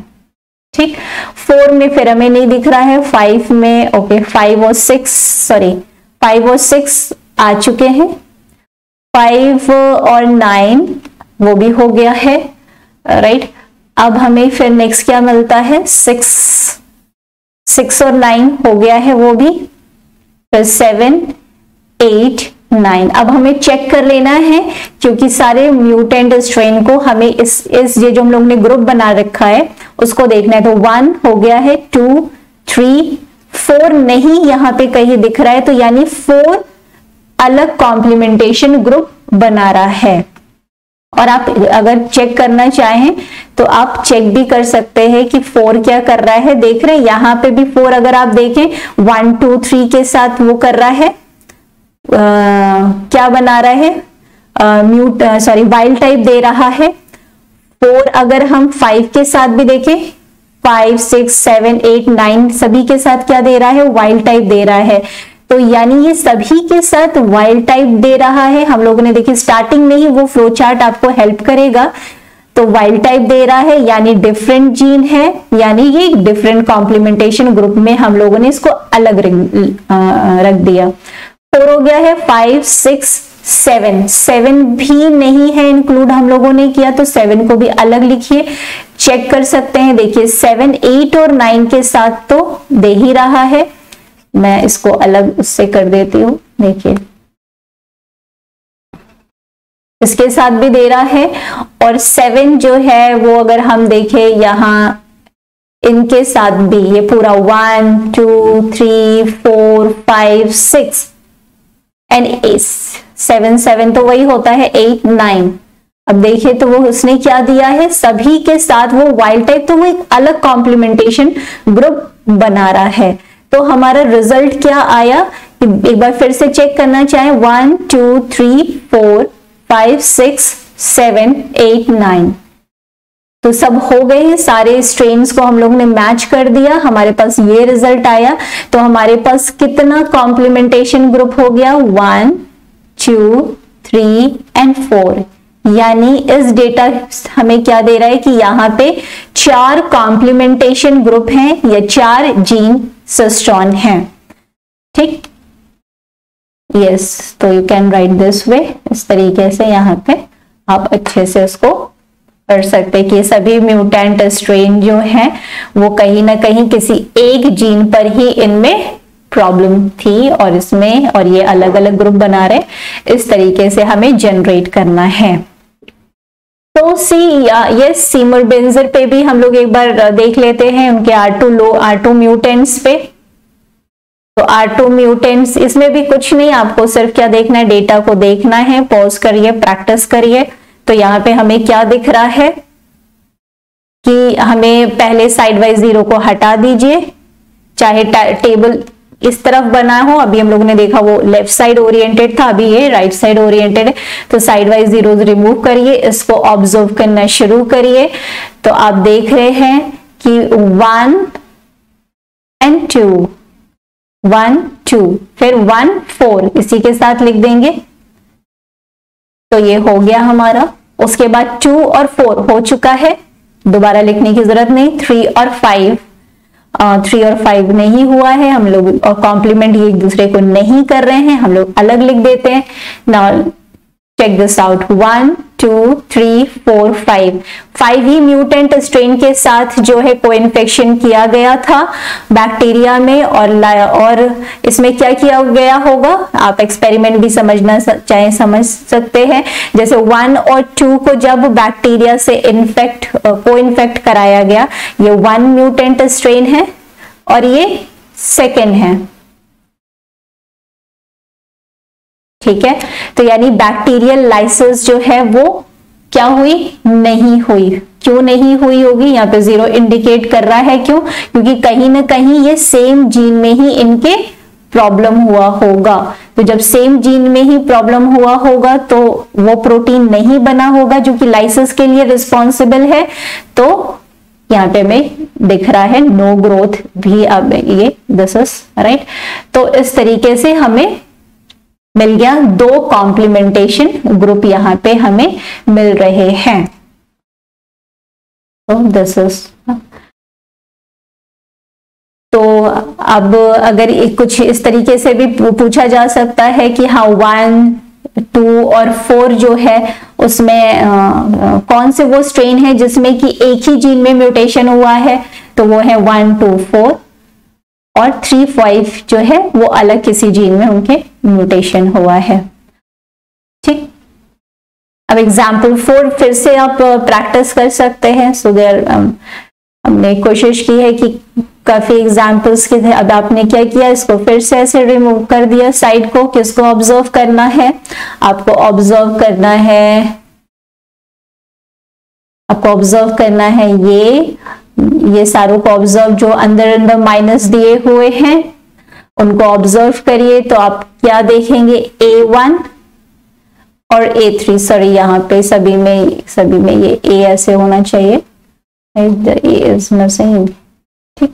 ठीक, 4 में फिर हमें नहीं दिख रहा है, 5 में ओके 5 और 6 आ चुके हैं। 5 और 9 वो भी हो गया है, राइट। अब हमें फिर नेक्स्ट क्या मिलता है, 6 और 9 हो गया है वो भी, फिर 7, 8, 9। अब हमें चेक कर लेना है क्योंकि सारे म्यूटेंट स्ट्रेन को हमें इस ये जो हम लोग ने ग्रुप बना रखा है उसको देखना है। तो 1 हो गया है, 2, 3, 4 नहीं यहाँ पे कहीं दिख रहा है, तो यानी 4 अलग कॉम्प्लीमेंटेशन ग्रुप बना रहा है। और आप अगर चेक करना चाहें तो आप चेक भी कर सकते हैं कि 4 क्या कर रहा है। देख रहे हैं यहाँ पे भी 4 अगर आप देखें 1, 2, 3 के साथ वो कर रहा है, क्या बना रहा है, वाइल्ड टाइप दे रहा है। 4 अगर हम 5 के साथ भी देखें, 5, 6, 7, 8, 9 सभी के साथ क्या दे रहा है, वाइल्ड टाइप दे रहा है। तो यानी ये सभी के साथ वाइल्ड टाइप दे रहा है। हम लोगों ने देखिए स्टार्टिंग में ही वो फ्लो चार्ट आपको हेल्प करेगा। तो वाइल्ड टाइप दे रहा है यानी डिफरेंट जीन है, यानी ये डिफरेंट कॉम्प्लीमेंटेशन ग्रुप में हम लोगों ने इसको अलग रख दिया। 4 हो गया है, 5, 6, 7 भी नहीं है इंक्लूड हम लोगों ने किया, तो 7 को भी अलग लिखिए, चेक कर सकते हैं। देखिए 7, 8 और 9 के साथ तो दे ही रहा है। मैं इसको अलग उससे कर देती हूं, देखिए इसके साथ भी दे रहा है। और 7 जो है वो अगर हम देखें यहां इनके साथ भी ये पूरा 1, 2, 3, 4, 5, 6 एंड 7 तो वही होता है 8, 9। अब देखिए तो वो उसने क्या दिया है, सभी के साथ वो वाइल्ड टाइप, तो वो एक अलग कॉम्प्लीमेंटेशन ग्रुप बना रहा है। तो हमारा रिजल्ट क्या आया, एक बार फिर से चेक करना चाहें, 1, 2, 3, 4, 5, 6, 7, 8, 9 तो सब हो गए हैं। सारे स्ट्रेन्स को हम लोग ने मैच कर दिया, हमारे पास ये रिजल्ट आया। तो हमारे पास कितना कॉम्प्लीमेंटेशन ग्रुप हो गया, 1, 2, 3 एंड 4। यानी इस डेटा हमें क्या दे रहा है कि यहाँ पे 4 कॉम्प्लीमेंटेशन ग्रुप हैं या 4 जीन सिस्टोन हैं। ठीक, यस, तो you can write this way, इस तरीके से यहाँ पे आप अच्छे से उसको कर सकते हैं कि सभी म्यूटेंट स्ट्रेन जो है वो कहीं ना कहीं किसी एक जीन पर ही इनमें प्रॉब्लम थी और इसमें, और ये अलग अलग ग्रुप बना रहे, इस तरीके से हमें जनरेट करना है। तो ये सीमर बेंजर पे भी हम लोग एक बार देख लेते हैं उनके R2 म्यूटेंट्स पे। तो R2 म्यूटेंट्स, इसमें भी कुछ नहीं, आपको सिर्फ क्या देखना है, डेटा को देखना है, पॉज करिए, प्रैक्टिस करिए। तो यहाँ पे हमें क्या दिख रहा है कि हमें पहले साइड वाइज 0 को हटा दीजिए, चाहे टेबल इस तरफ बना हो। अभी हम लोगों ने देखा वो लेफ्ट साइड ओरिएंटेड था, अभी ये राइट साइड ओरिएंटेड है। तो साइड वाइज 0 रिमूव करिए, इसको ऑब्जर्व करना शुरू करिए। तो आप देख रहे हैं कि 1 and 2, 1, 2, फिर 1, 4 इसी के साथ लिख देंगे। तो ये हो गया हमारा। उसके बाद 2 और 4 हो चुका है, दोबारा लिखने की जरूरत नहीं। 3 और 5 नहीं हुआ है हम लोग, और कॉम्प्लीमेंट ये एक दूसरे को नहीं कर रहे हैं, हम लोग अलग लिख देते हैं। नाउ चेक दिस आउट, 1, 2 3 4 5 ही म्यूटेंट स्ट्रेन के साथ जो है को इन्फेक्शन किया गया था बैक्टीरिया में, और इसमें क्या किया गया होगा, आप एक्सपेरिमेंट भी समझना चाहे समझ सकते हैं। जैसे 1 और 2 को जब बैक्टीरिया से को इन्फेक्ट कराया गया, ये 1 म्यूटेंट स्ट्रेन है और ये सेकेंड है, ठीक है। तो यानी बैक्टीरियल लाइसिस जो है वो क्या हुई, नहीं हुई। क्यों नहीं हुई होगी, यहाँ पे 0 इंडिकेट कर रहा है, क्यों, क्योंकि कहीं ना कहीं ये सेम जीन में ही इनके प्रॉब्लम हुआ होगा। तो जब सेम जीन में ही प्रॉब्लम हुआ होगा तो वो प्रोटीन नहीं बना होगा जो कि लाइसिस के लिए रिस्पॉन्सिबल है। तो यहाँ पे हमें दिख रहा है नो ग्रोथ भी, अब ये दिस इज राइट। तो इस तरीके से हमें मिल गया 2 कॉम्प्लीमेंटेशन ग्रुप यहाँ पे हमें मिल रहे हैं। तो दिस इज, तो अब अगर कुछ इस तरीके से भी पूछा जा सकता है कि हाँ 1 2 और 4 जो है उसमें कौन से वो स्ट्रेन है जिसमें कि एक ही जीन में म्यूटेशन हुआ है, तो वो है 1 2 4, और 3 5 जो है वो अलग किसी जीन में उनके म्यूटेशन हुआ है, ठीक। अब एग्जाम्पल 4 फिर से आप प्रैक्टिस कर सकते हैं। सो देयर हमने कोशिश की है कि काफी एग्जाम्पल्स के थे। अब आपने क्या किया, इसको फिर से ऐसे रिमूव कर दिया साइड को। किसको ऑब्जर्व करना है, आपको ऑब्जर्व करना है, आपको ऑब्जर्व करना है ये सारों को ऑब्जर्व, जो अंदर माइनस दिए हुए हैं उनको ऑब्जर्व करिए। तो आप क्या देखेंगे, A1 और A3, सॉरी यहाँ पे सभी में ये A ऐसे होना चाहिए, A is missing, ठीक।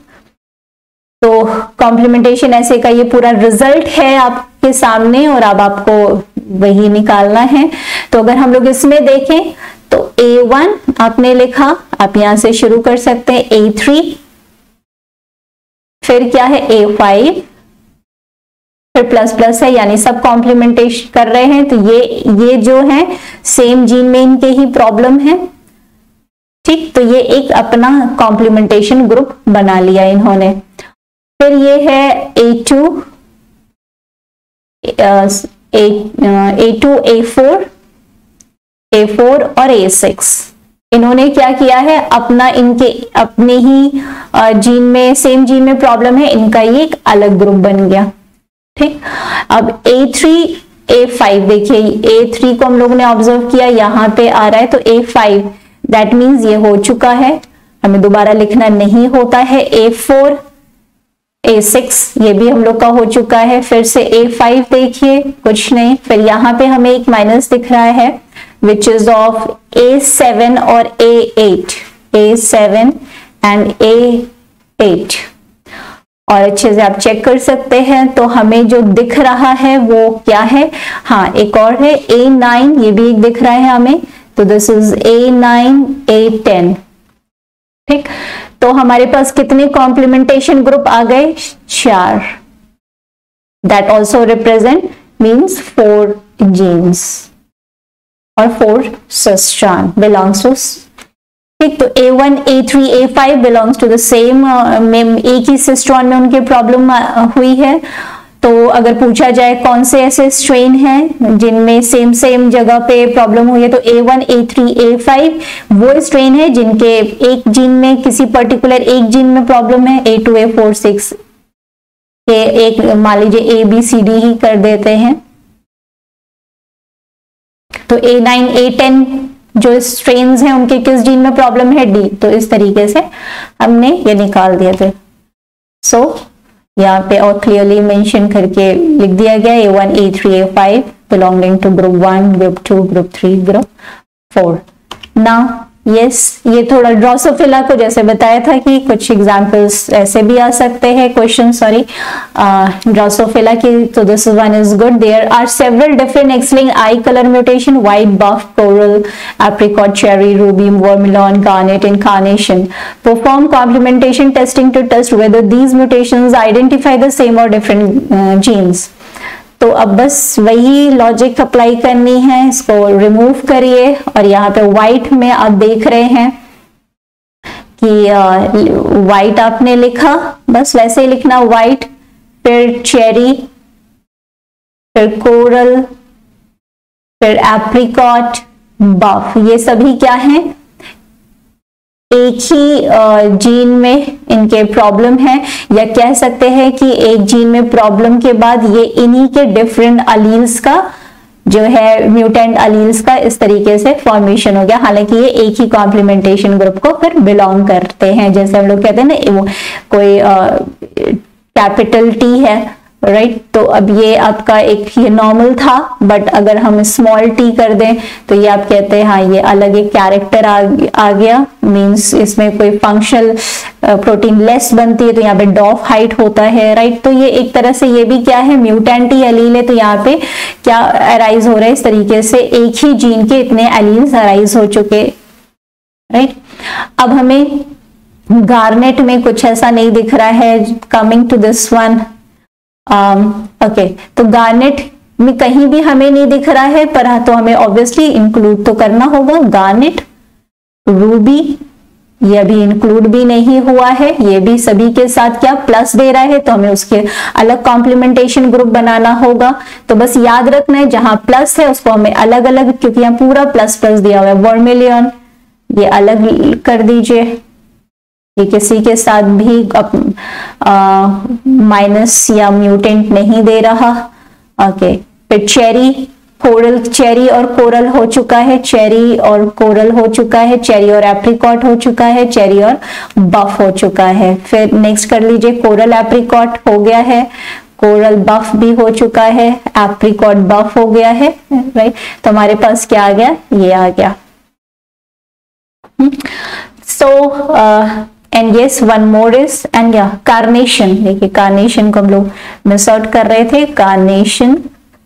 तो कॉम्प्लीमेंटेशन ऐसे का ये पूरा रिजल्ट है आपके सामने और अब आपको वही निकालना है। तो अगर हम लोग इसमें देखें तो A1 आपने लिखा, आप यहां से शुरू कर सकते हैं, A3, फिर क्या है A5, फिर प्लस प्लस है, यानी सब कॉम्प्लीमेंटेशन कर रहे हैं। तो ये जो है सेम जीन में इनके ही प्रॉब्लम है, ठीक। तो ये एक अपना कॉम्प्लीमेंटेशन ग्रुप बना लिया इन्होंने। फिर ये है A2, A4 और A6। इन्होंने क्या किया है, अपने ही जीन में, सेम जीन में प्रॉब्लम है, इनका ये एक अलग ग्रुप बन गया, ठीक। अब A3 A5 देखिए, A3 को हम लोगों ने ऑब्जर्व किया, यहाँ पे आ रहा है, तो A5 दैट मीन्स ये हो चुका है, हमें दोबारा लिखना नहीं होता है। A4 A6 ये भी हम लोग का हो चुका है। फिर से A5 देखिए, कुछ नहीं, फिर यहाँ पे हमें एक माइनस दिख रहा है विच इज ऑफ A7 और A8, A7 एंड A8, और अच्छे से आप चेक कर सकते हैं। तो हमें जो दिख रहा है वो क्या है, हाँ एक और है A9, ये भी एक दिख रहा है हमें, तो दिस इज A9 A10, ठीक। तो हमारे पास कितने कॉम्प्लीमेंटेशन ग्रुप आ गए, 4। That also represent means 4 genes और 4 सिस्ट्रॉन बिलोंग्स टू, ठीक। तो A1 A3 A5 belongs to the same, एक ही सिस्ट्रॉन में उनके प्रॉब्लम हुई है। तो अगर पूछा जाए कौन से ऐसे स्ट्रेन हैं जिनमें सेम जगह पे प्रॉब्लम हुई है, तो A1 A3 A5 वो स्ट्रेन है जिनके एक जीन में, किसी पर्टिकुलर एक जीन में प्रॉब्लम है। A2 A4 6 एक मान लीजिए ABCD ही कर देते हैं। तो A9 A10 जो स्ट्रेन्स हैं उनके किस जीन में प्रॉब्लम है, D। तो इस तरीके से हमने ये निकाल दिए थे। सो यहाँ पे और क्लियरली मेंशन करके लिख दिया गया, A1 A3 A5 belonging to group 1, group 2, group 3, group 4। Now yes, ये थोड़ा ड्रोसोफिला को जैसे बताया था कि कुछ एग्जांपल्स ऐसे भी आ सकते हैं क्वेश्चन, सॉरी ड्रोसोफिला की। तो this one is good, there are several different X linked eye colour mutation, white, buff, coral, apricot, cherry, ruby, vermilion, garnet and carnation. Perform complementation testing to test whether these mutations identify the same और different genes. तो अब बस वही logic apply करनी है, इसको remove करिए और यहाँ पे व्हाइट में आप देख रहे हैं कि व्हाइट आपने लिखा, बस वैसे ही लिखना व्हाइट, फिर चेरी, फिर कोरल, फिर एप्रिकॉट, बफ, ये सभी क्या हैं, एक ही जीन में इनके प्रॉब्लम है, या कह सकते हैं कि एक जीन में प्रॉब्लम के बाद ये इन्हीं के डिफरेंट अलील्स का जो है म्यूटेंट अलील्स का इस तरीके से फॉर्मेशन हो गया, हालांकि ये एक ही कॉम्प्लीमेंटेशन ग्रुप को फिर बिलोंग करते हैं। जैसे हम लोग कहते हैं ना कोई कैपिटल टी है, राइट, तो अब ये आपका एक ये नॉर्मल था, बट अगर हम स्मॉल टी कर दें तो ये आप कहते हैं हाँ ये अलग एक कैरेक्टर आ गया, मींस इसमें कोई फंक्शनल प्रोटीन लेस बनती है, तो यहाँ पे डॉफ हाइट होता है, राइट। तो ये एक तरह से ये भी क्या है, म्यूटेंट ही एलील है, तो यहाँ पे क्या अराइज हो रहा है, इस तरीके से एक ही जीन के इतने एलील्स अराइज हो चुके, राइट। अब हमें गार्नेट में कुछ ऐसा नहीं दिख रहा है, coming to this one, okay, तो गार्नेट में कहीं भी हमें नहीं दिख रहा है, पर तो हमें ऑब्वियसली इंक्लूड तो करना होगा। गार्नेट, रूबी, ये अभी इंक्लूड भी नहीं हुआ है, ये भी सभी के साथ क्या प्लस दे रहा है, तो हमें उसके अलग कॉम्प्लीमेंटेशन ग्रुप बनाना होगा। तो बस याद रखना है जहां प्लस है उसको हमें अलग अलग, क्योंकि यहाँ पूरा प्लस प्लस दिया हुआ है, वर्मिलियन ये अलग कर दीजिए, ये किसी के साथ भी माइनस या म्यूटेंट नहीं दे रहा, ओके। फिर चेरी, कोरल, चेरी और कोरल हो चुका है, चेरी और कोरल हो चुका है, चेरी और एप्रिकॉट हो चुका है, चेरी और बफ हो चुका है। फिर नेक्स्ट कर लीजिए, कोरल एप्रिकॉट हो गया है, कोरल बफ भी हो चुका है, एप्रिकॉट बफ हो गया है, राइट। तो हमारे पास क्या आ गया, ये आ गया। So and yes one more is and या कार्नेशन, देखिए कार्नेशन को हम लोग मिस आउट कर रहे थे, carnation,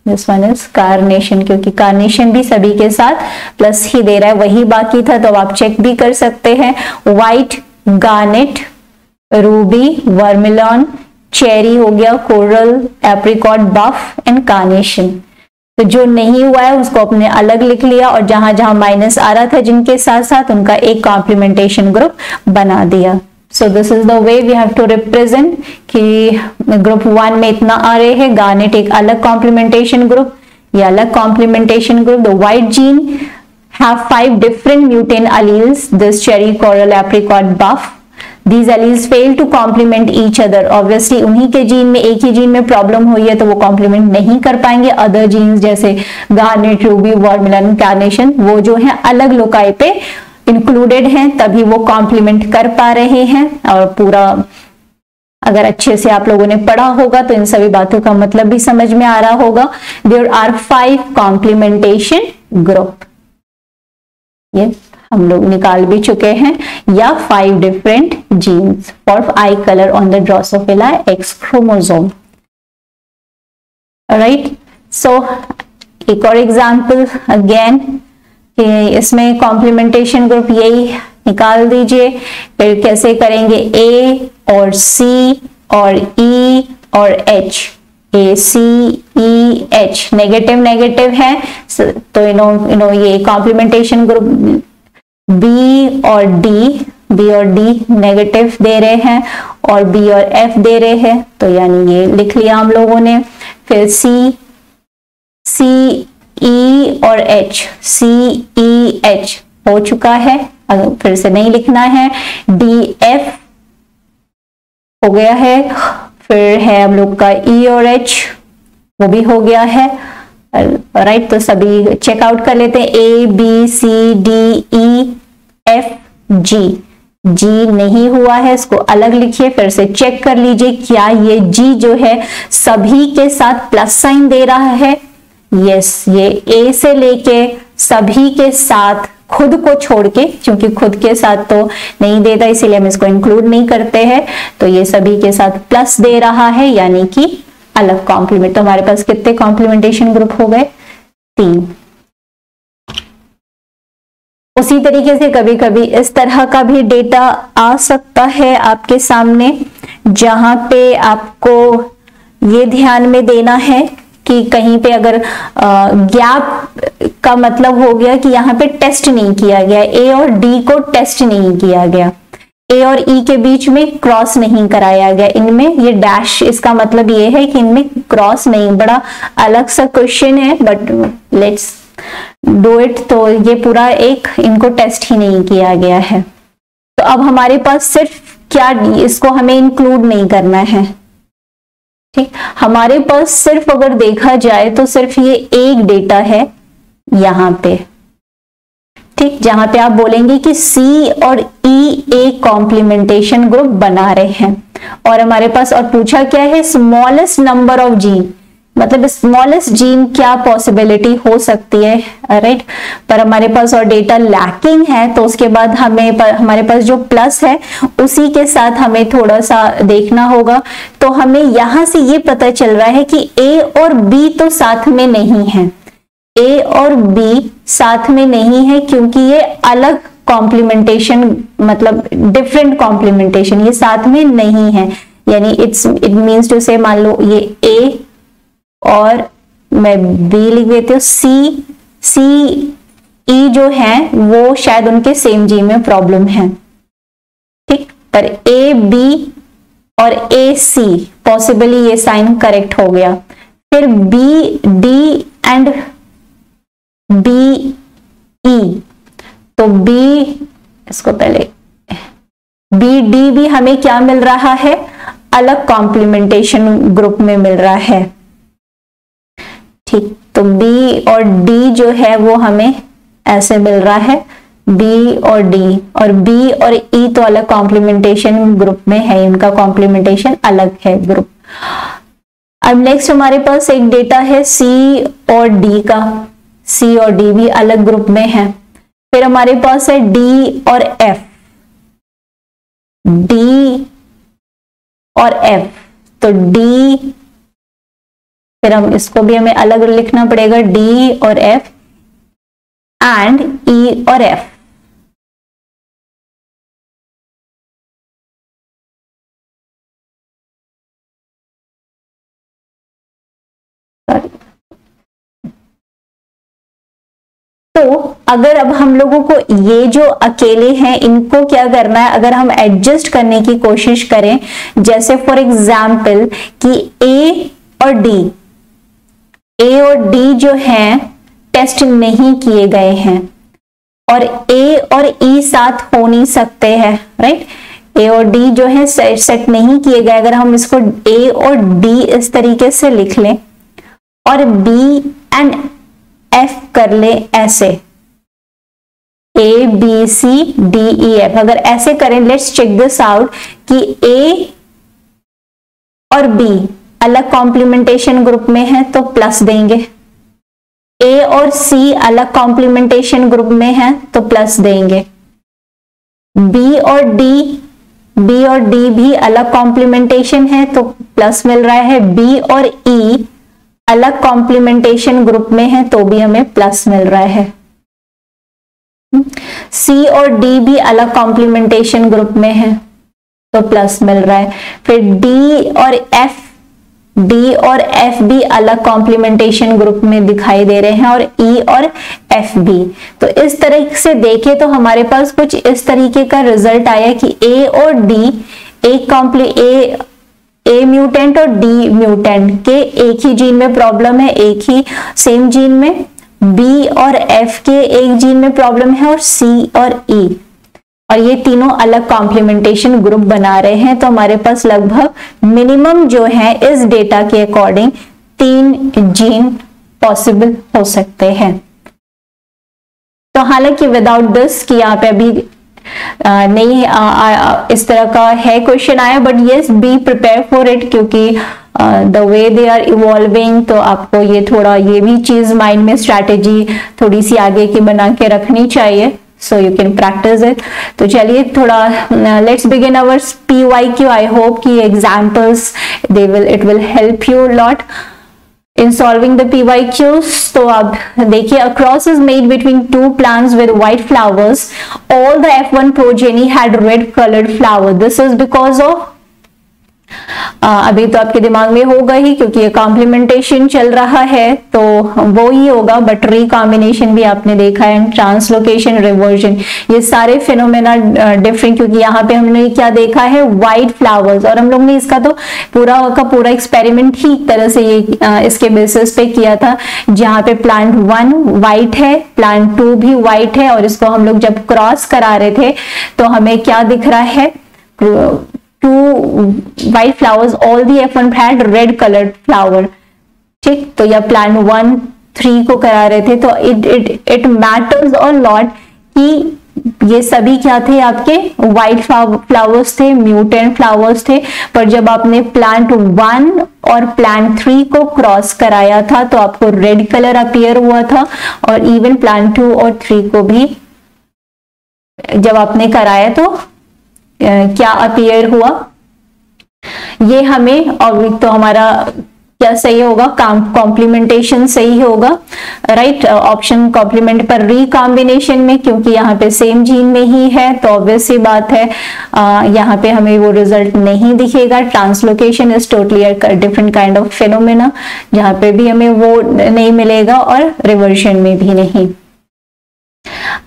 this one is carnation, क्योंकि कार्नेशन भी सभी के साथ प्लस ही दे रहा है, वही बाकी था, तो आप चेक भी कर सकते हैं। White, garnet, ruby, vermilion, cherry हो गया, coral, apricot, buff and carnation. तो जो नहीं हुआ है उसको अपने अलग लिख लिया, और जहां जहां माइनस आ रहा था जिनके साथ साथ उनका एक कॉम्प्लीमेंटेशन ग्रुप बना दिया। So this is the way we have to represent कि ग्रुप 1 में इतना आ रहे हैं, गार्नेट एक अलग कॉम्प्लीमेंटेशन ग्रुप, ये अलग complementation group. The white gene have 5 different mutant alleles, this cherry, coral, apricot, buff. These alleles fail to complement each other. Obviously उन्हीं के जीन में, एक ही जीन में प्रॉब्लम हुई है तो वो कॉम्प्लीमेंट नहीं कर पाएंगे। अदर जीन्स जैसे गार्नेट, रूबी, वर्मिलन, कार्नेशन, वो जो है अलग लोकाई पे इंक्लूडेड हैं, तभी वो कॉम्प्लीमेंट कर पा रहे हैं। और पूरा अगर अच्छे से आप लोगों ने पढ़ा होगा तो इन सभी बातों का मतलब भी समझ में आ रहा होगा। There are 5 complementation group, ये हम लोग निकाल भी चुके हैं, या 5 different genes for eye colour on the drosophila X chromosome, right. So एक और एग्जांपल अगेन, इसमें कॉम्प्लीमेंटेशन ग्रुप यही निकाल दीजिए। फिर कैसे करेंगे, ए और सी और ई और एच, ए सी ई एच नेगेटिव नेगेटिव है, तो ये कॉम्प्लीमेंटेशन ग्रुप बी और डी नेगेटिव दे रहे हैं और बी और एफ दे रहे हैं, तो यानी ये लिख लिया हम लोगों ने। फिर सी ई और एच, सी ई एच हो चुका है, अगर फिर से नहीं लिखना है। डी एफ हो गया है, फिर है हम लोग का ई और एच, वो भी हो गया है, राइट। तो सभी चेकआउट कर लेते हैं, A B C D E F G, G नहीं हुआ है, इसको अलग लिखिए। फिर से चेक कर लीजिए क्या ये जी जो है सभी के साथ प्लस साइन दे रहा है। यस, ये ए से लेके सभी के साथ खुद को छोड़ के, क्योंकि खुद के साथ तो नहीं देता इसीलिए हम इसको इंक्लूड नहीं करते हैं, तो ये सभी के साथ प्लस दे रहा है, यानी कि अलग कॉम्प्लीमेंट। तो हमारे पास कितने कॉम्प्लीमेंटेशन ग्रुप हो गए, 3। उसी तरीके से कभी कभी इस तरह का भी डेटा आ सकता है आपके सामने, जहां पे आपको ये ध्यान में देना है कि कहीं पे अगर गैप का मतलब हो गया कि यहाँ पे टेस्ट नहीं किया गया, ए और डी को टेस्ट नहीं किया गया, ए और ई के बीच में क्रॉस नहीं कराया गया, इनमें ये डैश, इसका मतलब ये है कि इनमें क्रॉस नहीं। बड़ा अलग सा क्वेश्चन है बट लेट्स डू इट। तो ये पूरा एक इनको टेस्ट ही नहीं किया गया है। तो अब हमारे पास सिर्फ क्या, इसको हमें इंक्लूड नहीं करना है, ठीक। हमारे पास सिर्फ अगर देखा जाए तो सिर्फ ये एक डेटा है यहां पे, ठीक, जहां पे आप बोलेंगे कि सी और ई एक कॉम्प्लीमेंटेशन ग्रुप बना रहे हैं। और हमारे पास और पूछा क्या है, स्मॉलेस्ट नंबर ऑफ जीन, मतलब स्मॉलेस्ट जीन क्या पॉसिबिलिटी हो सकती है, राइट। पर हमारे पास और डेटा लैकिंग है, तो उसके बाद हमारे पास जो प्लस है उसी के साथ हमें थोड़ा सा देखना होगा। तो हमें यहां से ये पता चल रहा है कि ए और बी तो साथ में नहीं है, ए और बी साथ में नहीं है क्योंकि ये अलग कॉम्प्लीमेंटेशन, मतलब डिफरेंट कॉम्प्लीमेंटेशन, ये साथ में नहीं है। यानी इट मीन्स टू से, मान लो ये ए और मैं बी लिख देती हूँ, सी ई जो है वो शायद उनके सेम जीन में प्रॉब्लम है, ठीक। पर ए बी और ए सी पॉसिबली ये साइन करेक्ट हो गया। फिर B D and B E, तो बी, इसको पहले बी डी भी हमें क्या मिल रहा है, अलग कॉम्प्लीमेंटेशन ग्रुप में मिल रहा है, ठीक। तो बी और डी जो है वो हमें ऐसे मिल रहा है, बी और डी, और बी और ई तो अलग कॉम्प्लीमेंटेशन ग्रुप में है, इनका कॉम्प्लीमेंटेशन अलग है ग्रुप। अब नेक्स्ट हमारे पास एक डेटा है सी और डी का, सी और डी भी अलग ग्रुप में है। फिर हमारे पास है डी और एफ, डी और एफ, तो डी, फिर हम इसको भी हमें अलग लिखना पड़ेगा, डी और एफ एंड ई और एफ। तो अगर अब हम लोगों को ये जो अकेले हैं इनको क्या करना है, अगर हम एडजस्ट करने की कोशिश करें, जैसे फॉर एग्जाम्पल कि ए और डी जो हैं टेस्ट नहीं किए गए हैं, और ए और ई साथ हो नहीं सकते हैं, राइट। ए और डी जो है सेट नहीं किए गए। अगर हम इसको ए और डी इस तरीके से लिख लें और बी एंड एफ कर ले ऐसे, A B C D E F, अगर ऐसे करें, लेट्स चेक दिस आउट कि ए और बी अलग कॉम्प्लीमेंटेशन ग्रुप में है तो प्लस देंगे, ए और सी अलग कॉम्प्लीमेंटेशन ग्रुप में है तो प्लस देंगे, बी और डी भी अलग कॉम्प्लीमेंटेशन है तो प्लस मिल रहा है, बी और ई अलग कॉम्प्लीमेंटेशन ग्रुप में है तो भी हमें प्लस मिल रहा है, सी और डी भी अलग कॉम्प्लीमेंटेशन ग्रुप में है तो प्लस मिल रहा है। फिर डी और एफ भी अलग कॉम्प्लीमेंटेशन ग्रुप में दिखाई दे रहे हैं, और ई और एफ भी। तो इस तरह से देखें तो हमारे पास कुछ इस तरीके का रिजल्ट आया कि ए और डी एक ए म्यूटेंट और डी म्यूटेंट के एक ही जीन में प्रॉब्लम है, एक ही सेम जीन में, बी और एफ के एक जीन में प्रॉब्लम है, और सी और ई, और ये तीनों अलग कॉम्प्लीमेंटेशन ग्रुप बना रहे हैं। तो हमारे पास लगभग मिनिमम जो है इस डेटा के अकॉर्डिंग 3 जीन पॉसिबल हो सकते हैं। तो हालांकि विदाउट दिस कि यहाँ पे अभी नहीं इस तरह का है क्वेश्चन आया, but yes be prepared for it, क्योंकि the way they are evolving, तो आपको ये थोड़ा ये भी चीज माइंड में स्ट्रैटेजी थोड़ी सी आगे की बना के रखनी चाहिए, so you can practice it। तो चलिए थोड़ा let's begin our PYQ। I hope कि examples it will help you a lot in solving the PYQs। तो अब देखिए, a cross is made between 2 plants with white flowers. All the F1 progeny had red colored flower. This is because of अभी तो आपके दिमाग में होगा ही क्योंकि ये कॉम्प्लीमेंटेशन चल रहा है तो वो ही होगा, बट रिकॉम्बिनेशन भी आपने देखा है, ट्रांसलोकेशन, रिवर्जन, ये सारे फिनोमेना डिफरेंट, क्योंकि यहाँ पे हमने क्या देखा है, व्हाइट फ्लावर्स, और हम लोग ने इसका तो पूरा का पूरा एक्सपेरिमेंट ही एक तरह से ये इसके बेसिस पे किया था, जहाँ पे प्लांट 1 व्हाइट है, प्लांट 2 भी व्हाइट है, और इसको हम लोग जब क्रॉस करा रहे थे तो हमें क्या दिख रहा है, 2 white flowers, all the F1 had red colored flower, ठीक। तो या प्लांट 1 3 को करा रहे थे तो इट मैटर्स अ लॉट कि ये सभी क्या थे, आपके व्हाइट फ्लावर्स थे, म्यूटेंट फ्लावर्स थे, पर जब आपने प्लांट 1 और प्लांट 3 को क्रॉस कराया था तो आपको रेड कलर अपीयर हुआ था, और इवन प्लांट 2 और 3 को भी जब आपने कराया तो क्या अपीयर हुआ, ये हमें, और तो हमारा क्या सही होगा, कॉम्प्लीमेंटेशन सही होगा, राइट, ऑप्शन कॉम्प्लीमेंट पर रिकॉम्बिनेशन में, क्योंकि यहाँ पे सेम जीन में ही है तो ऑब्वियस सी बात है यहाँ पे हमें वो रिजल्ट नहीं दिखेगा। Translocation is totally a different kind of phenomena, जहाँ पे भी हमें वो नहीं मिलेगा और रिवर्जन में भी नहीं।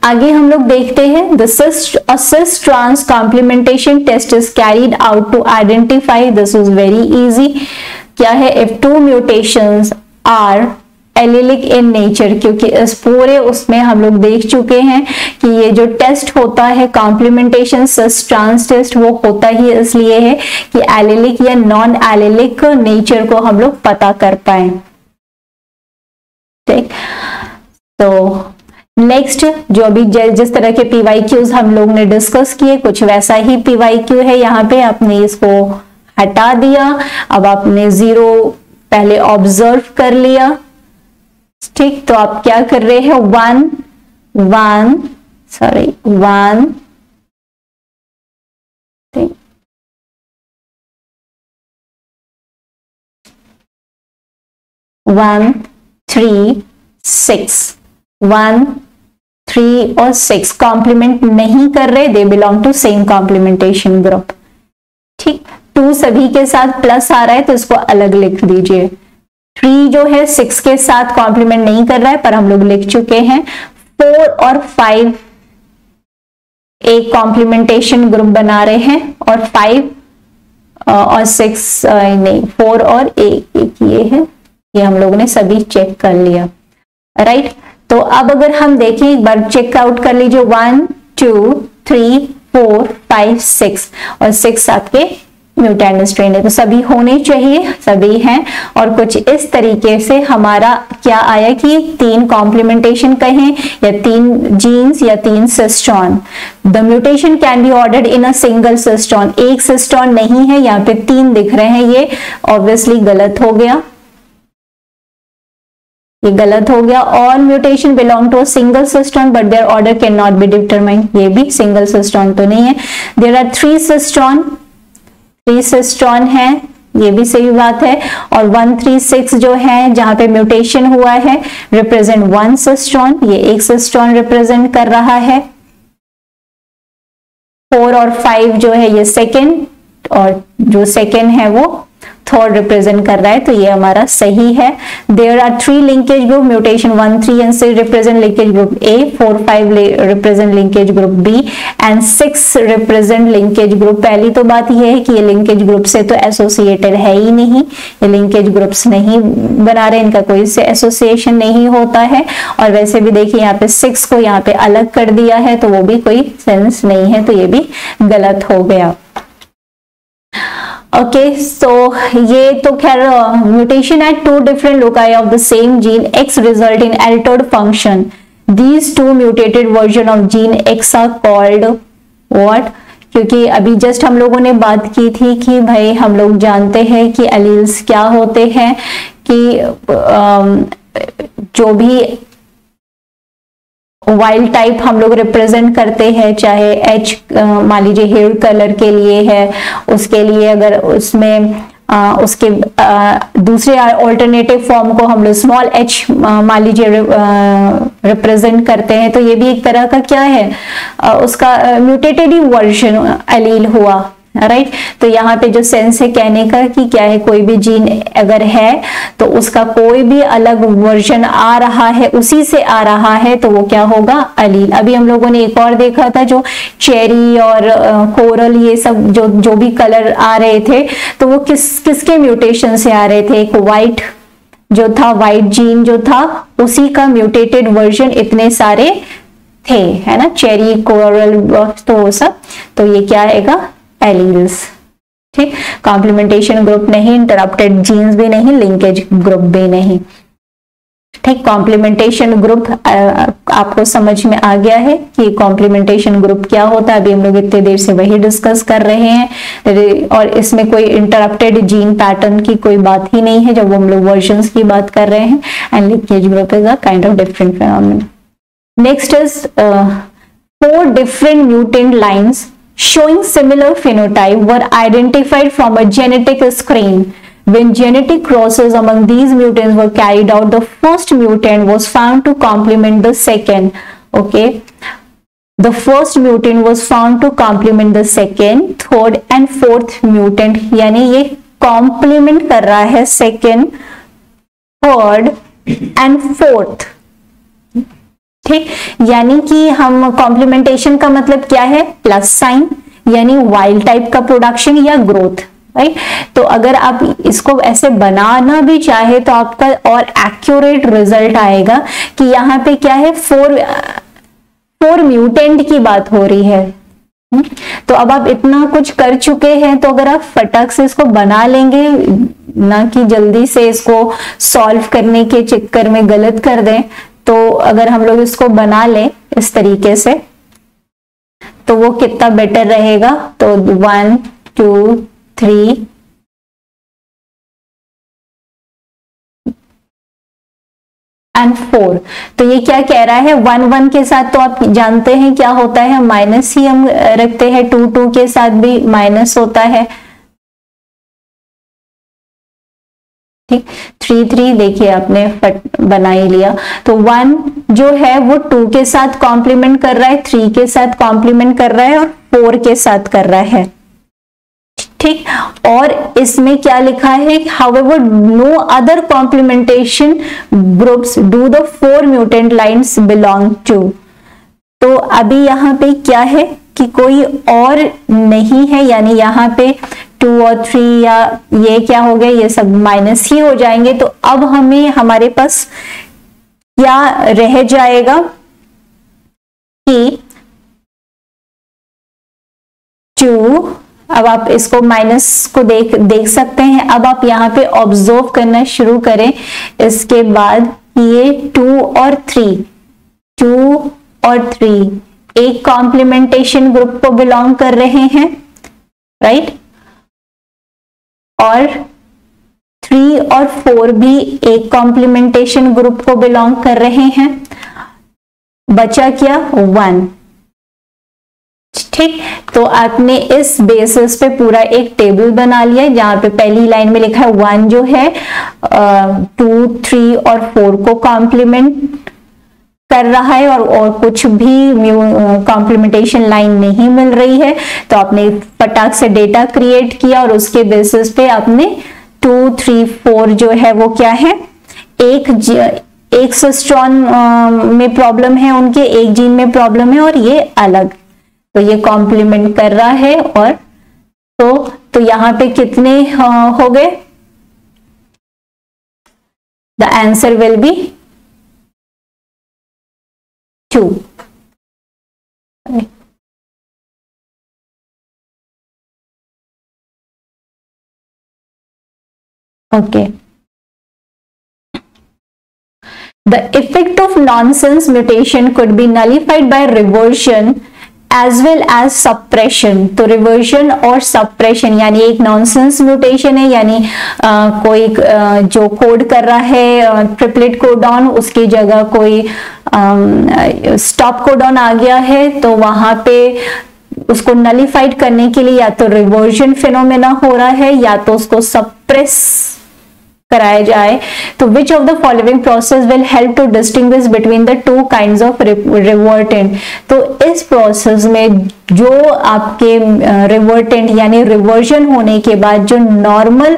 आगे हम लोग देखते हैं the cis trans complementation test is carried out to identify, this is very easy, क्या है, if 2 mutations are allylic in nature, क्योंकि इस पूरे उसमें हम लोग देख चुके हैं कि ये जो टेस्ट होता है कॉम्प्लीमेंटेशन सिस ट्रांस टेस्ट, वो होता ही इसलिए है कि एलिलिक या नॉन एलिलिक नेचर को हम लोग पता कर पाए, ठीक। तो नेक्स्ट जो अभी जिस तरह के PYQs हम लोग ने डिस्कस किए, कुछ वैसा ही PYQ है, यहाँ पे आपने इसको हटा दिया, अब आपने 0 पहले ऑब्जर्व कर लिया, ठीक। तो आप क्या कर रहे हैं, 1 3 6 1 3 और 6 कॉम्प्लीमेंट नहीं कर रहे, they belong to same complementation group, ठीक। 2 सभी के साथ प्लस आ रहा है तो इसको अलग लिख दीजिए। 3 जो है 6 के साथ कॉम्प्लीमेंट नहीं कर रहा है पर हम लोग लिख चुके हैं। 4 और 5 एक कॉम्प्लीमेंटेशन ग्रुप बना रहे हैं, और 5 और 6 नहीं, 4 और 1 ये है, ये हम लोगों ने सभी चेक कर लिया, राइट। तो अब अगर हम देखें, एक बार चेकआउट कर लीजिए, 1 2 3 4 5 6 और 6 आपके म्यूटेंट स्ट्रेन है, तो सभी होने चाहिए, सभी हैं। और कुछ इस तरीके से हमारा क्या आया कि 3 कॉम्प्लीमेंटेशन कहें या 3 जीन्स या 3 cistron. The mutation can be ordered in a single cistron, एक सिस्टोन नहीं है, यहाँ पे 3 दिख रहे हैं, ये ऑब्वियसली गलत हो गया, ये गलत हो गया। All mutation belong to a single cistron but their order can not be determined, ये भी सिंगल सिस्टोन तो नहीं है। देयर आर 3 सिस्टोन है, ये भी सही बात है। और 1 3 6 जो है जहां पे म्यूटेशन हुआ है रिप्रेजेंट 1 सिस्टोन, ये एक सिस्टोन रिप्रेजेंट कर रहा है। 4 और 5 जो है ये सेकेंड, और जो सेकेंड है वो थर्ड रिप्रेजेंट कर रहा है, तो ये हमारा सही है। There are 3 linkage group, mutation 1 3 and 6 represent linkage group A, 4 5 represent linkage group B and 6 represent linkage group. पहली तो बात ये है कि ये लिंकेज ग्रुप से तो एसोसिएटेड है ही नहीं, ये लिंकेज ग्रुप्स नहीं बना रहे, इनका कोई से एसोसिएशन नहीं होता है। और वैसे भी देखिए यहाँ पे 6 को यहाँ पे अलग कर दिया है, तो वो भी कोई सेंस नहीं है, तो ये भी गलत हो गया। ओके, सो ये तो खैर mutation at 2 different loci of the same gene X result in altered function, these 2 mutated version of gene X are called what. क्योंकि अभी जस्ट हम लोगों ने बात की थी कि भाई हम लोग जानते हैं कि एलील्स क्या होते हैं, कि जो भी वाइल्ड टाइप हम लोग रिप्रेजेंट करते हैं, चाहे H मान लीजिए हेयर कलर के लिए है, उसके लिए अगर उसमें उसके दूसरे अल्टरनेटिव फॉर्म को हम लोग स्मॉल h मान लीजिए रिप्रेजेंट करते हैं, तो ये भी एक तरह का क्या है, उसका म्यूटेटेड वर्जन एलील हुआ। राइट। तो यहाँ पे जो सेंस है कहने का कि क्या है, कोई भी जीन अगर है तो उसका कोई भी अलग वर्जन आ रहा है, उसी से आ रहा है, तो वो क्या होगा, अलील। अभी हम लोगों ने एक और देखा था, जो चेरी और कोरल, ये सब जो भी कलर आ रहे थे, तो वो किसके म्यूटेशन से आ रहे थे। एक व्हाइट जो था, व्हाइट जीन जो था, उसी का म्यूटेटेड वर्जन इतने सारे थे, है ना, चेरी, कोरल, तो वो सब, तो ये क्या आएगा, एलील्स। ठीक, कॉम्प्लीमेंटेशन ग्रुप नहीं, इंटरप्टेड जीन्स भी नहीं, लिंकेज ग्रुप भी नहीं। ठीक, कॉम्प्लीमेंटेशन ग्रुप आपको समझ में आ गया है कि कॉम्प्लीमेंटेशन ग्रुप क्या होता है। अभी हम लोग इतने देर से वही डिस्कस कर रहे हैं, और इसमें कोई इंटरप्टेड जीन पैटर्न की कोई बात ही नहीं है जब हम लोग वर्जन्स की बात कर रहे हैं। And linkage group is a kind of different phenomenon. Next is 4 different mutant lines showing similar phenotype were identified from a genetic screen. When genetic crosses among these mutants were carried out, the first mutant was found to complement the second. Okay, the first mutant was found to complement the second, third and fourth mutant. यानी ये complement कर रहा है second, third and fourth। ठीक, यानी कि हम complementation का मतलब क्या है, प्लस साइन, यानी वाइल्ड टाइप का प्रोडक्शन या ग्रोथ, राइट। तो अगर आप इसको ऐसे बनाना भी चाहे तो आपका और एक्यूरेट रिजल्ट आएगा कि यहाँ पे क्या है, फोर म्यूटेंट की बात हो रही है। तो अब आप इतना कुछ कर चुके हैं, तो अगर आप फटक से इसको बना लेंगे, ना कि जल्दी से इसको सॉल्व करने के चक्कर में गलत कर दें, तो अगर हम लोग इसको बना लें इस तरीके से, तो वो कितना बेटर रहेगा। तो 1 2 3 एंड 4, तो ये क्या कह रहा है, 1 1 के साथ तो आप जानते हैं क्या होता है, माइनस ही हम रखते हैं, 2 2 के साथ भी माइनस होता है। ठीक, 3 3 देखिए आपने बना ही लिया। तो 1 जो है वो 2 के साथ कॉम्प्लीमेंट कर रहा है, 3 के साथ कॉम्प्लीमेंट कर रहा है और 4 के साथ कर रहा है। ठीक, और इसमें क्या लिखा है, however no other complementation groups do the 4 mutant lines belong to। तो अभी यहाँ पे क्या है कि कोई और नहीं है, यानी यहाँ पे 2 और 3 या ये क्या हो गया, ये सब माइनस ही हो जाएंगे। तो अब हमें हमारे पास क्या रह जाएगा कि 2, अब आप इसको माइनस को देख सकते हैं। अब आप यहाँ पे ऑब्जर्व करना शुरू करें, इसके बाद ये 2 और 3 एक कॉम्प्लीमेंटेशन ग्रुप को बिलोंग कर रहे हैं, राइट, और 3 और 4 भी एक कॉम्प्लीमेंटेशन ग्रुप को बिलोंग कर रहे हैं। बचा क्या, 1। ठीक, तो आपने इस बेसिस पे पूरा एक टेबल बना लिया है, जहां पे पहली लाइन में लिखा है 1 जो है 2 3 और 4 को कॉम्प्लीमेंट कर रहा है, और कुछ भी कॉम्प्लीमेंटेशन लाइन नहीं मिल रही है। तो आपने फटाक से डेटा क्रिएट किया और उसके बेसिस पे आपने 2 3 4 जो है वो क्या है, एक सिस्ट्रॉन में प्रॉब्लम है उनके, एक जीन में प्रॉब्लम है और ये अलग, तो ये कॉम्प्लीमेंट कर रहा है। और तो यहां पे कितने हो गए, the answer will be 2। Okay. The effect of nonsense mutation could be nullified by reversion as well as suppression। तो रिवर्जन और सप्रेशन, यानी एक नॉनसेंस म्यूटेशन है, यानी कोई जो कोड कर रहा है ट्रिपलेट कोडॉन, उसकी जगह कोई स्टॉप कोडॉन आ गया है, तो वहां पे उसको नलिफाइड करने के लिए या तो रिवर्जन फिनोमेना हो रहा है, या तो उसको सप्रेस कराया जाए तो which of the following process will help to distinguish between the two kinds of revertant. तो इस प्रोसेस में जो आपके रिवर्टेंट यानी रिवर्जन होने के बाद जो नॉर्मल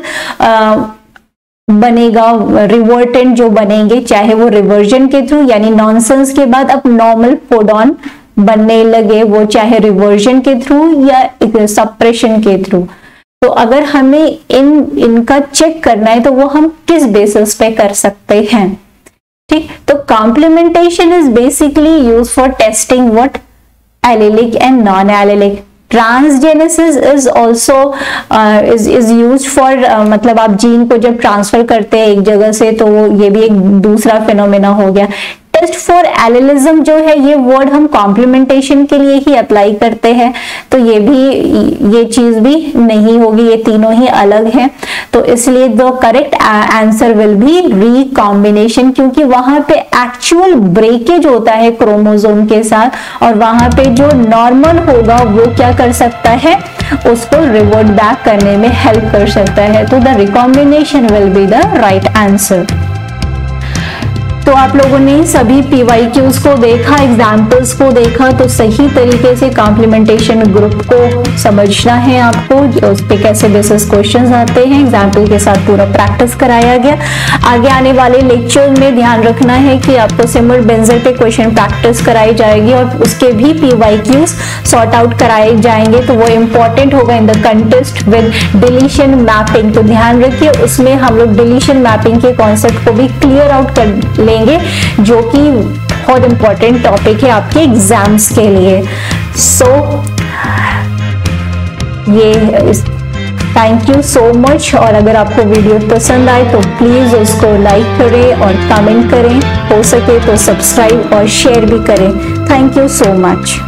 बनेगा, रिवर्टेंट जो बनेंगे, चाहे वो रिवर्जन के थ्रू यानी नॉनसेंस के बाद अब नॉर्मल कोडॉन बनने लगे, वो चाहे रिवर्जन के थ्रू या सप्रेशन के थ्रू। तो अगर हमें इनका चेक करना है तो वो हम किस बेसिस पे कर सकते हैं, ठीक। तो complementation is basically use for testing what allylic and non allylic. Transgenesis is also is use for मतलब आप जीन को जब ट्रांसफर करते हैं एक जगह से तो ये भी एक दूसरा फिनोमेना हो गया। टेस्ट फॉर एलिलिज्म जो है ये वर्ड हम कॉम्प्लीमेंटेशन के लिए ही अप्लाई करते हैं, तो ये चीज भी नहीं होगी, ये तीनों ही अलग हैं। तो इसलिए the correct answer will be recombination, क्योंकि वहां पे एक्चुअल ब्रेकेज होता है क्रोमोसोम के साथ और वहां पे जो नॉर्मल होगा वो क्या कर सकता है, उसको रिवर्ट बैक करने में हेल्प कर सकता है। तो the recombination will be the right answer. तो आप लोगों ने सभी PYQs को देखा, एग्जाम्पल्स को देखा, तो सही तरीके से कॉम्प्लीमेंटेशन ग्रुप को समझना है आपको, उस पे कैसे बेसिस क्वेश्चंस आते हैं, एग्जाम्पल के साथ पूरा प्रैक्टिस कराया गया। आगे आने वाले लेक्चर में ध्यान रखना है कि आपको सिमिलर बेंजर पे क्वेश्चन प्रैक्टिस कराई जाएगी और उसके भी PYQs सॉर्ट आउट कराए जाएंगे, तो वो इंपॉर्टेंट होगा in the contest with deletion mapping. तो ध्यान रखिए उसमें हम लोग डिलीशन मैपिंग के कॉन्सेप्ट को भी क्लियर आउट कर लेंगे, जो कि बहुत इंपॉर्टेंट टॉपिक है आपके एग्जाम्स के लिए। सो ये थैंक यू सो मच। और अगर आपको वीडियो पसंद आए तो प्लीज उसको लाइक करें और कमेंट करें, हो सके तो सब्सक्राइब और शेयर भी करें। Thank you so much.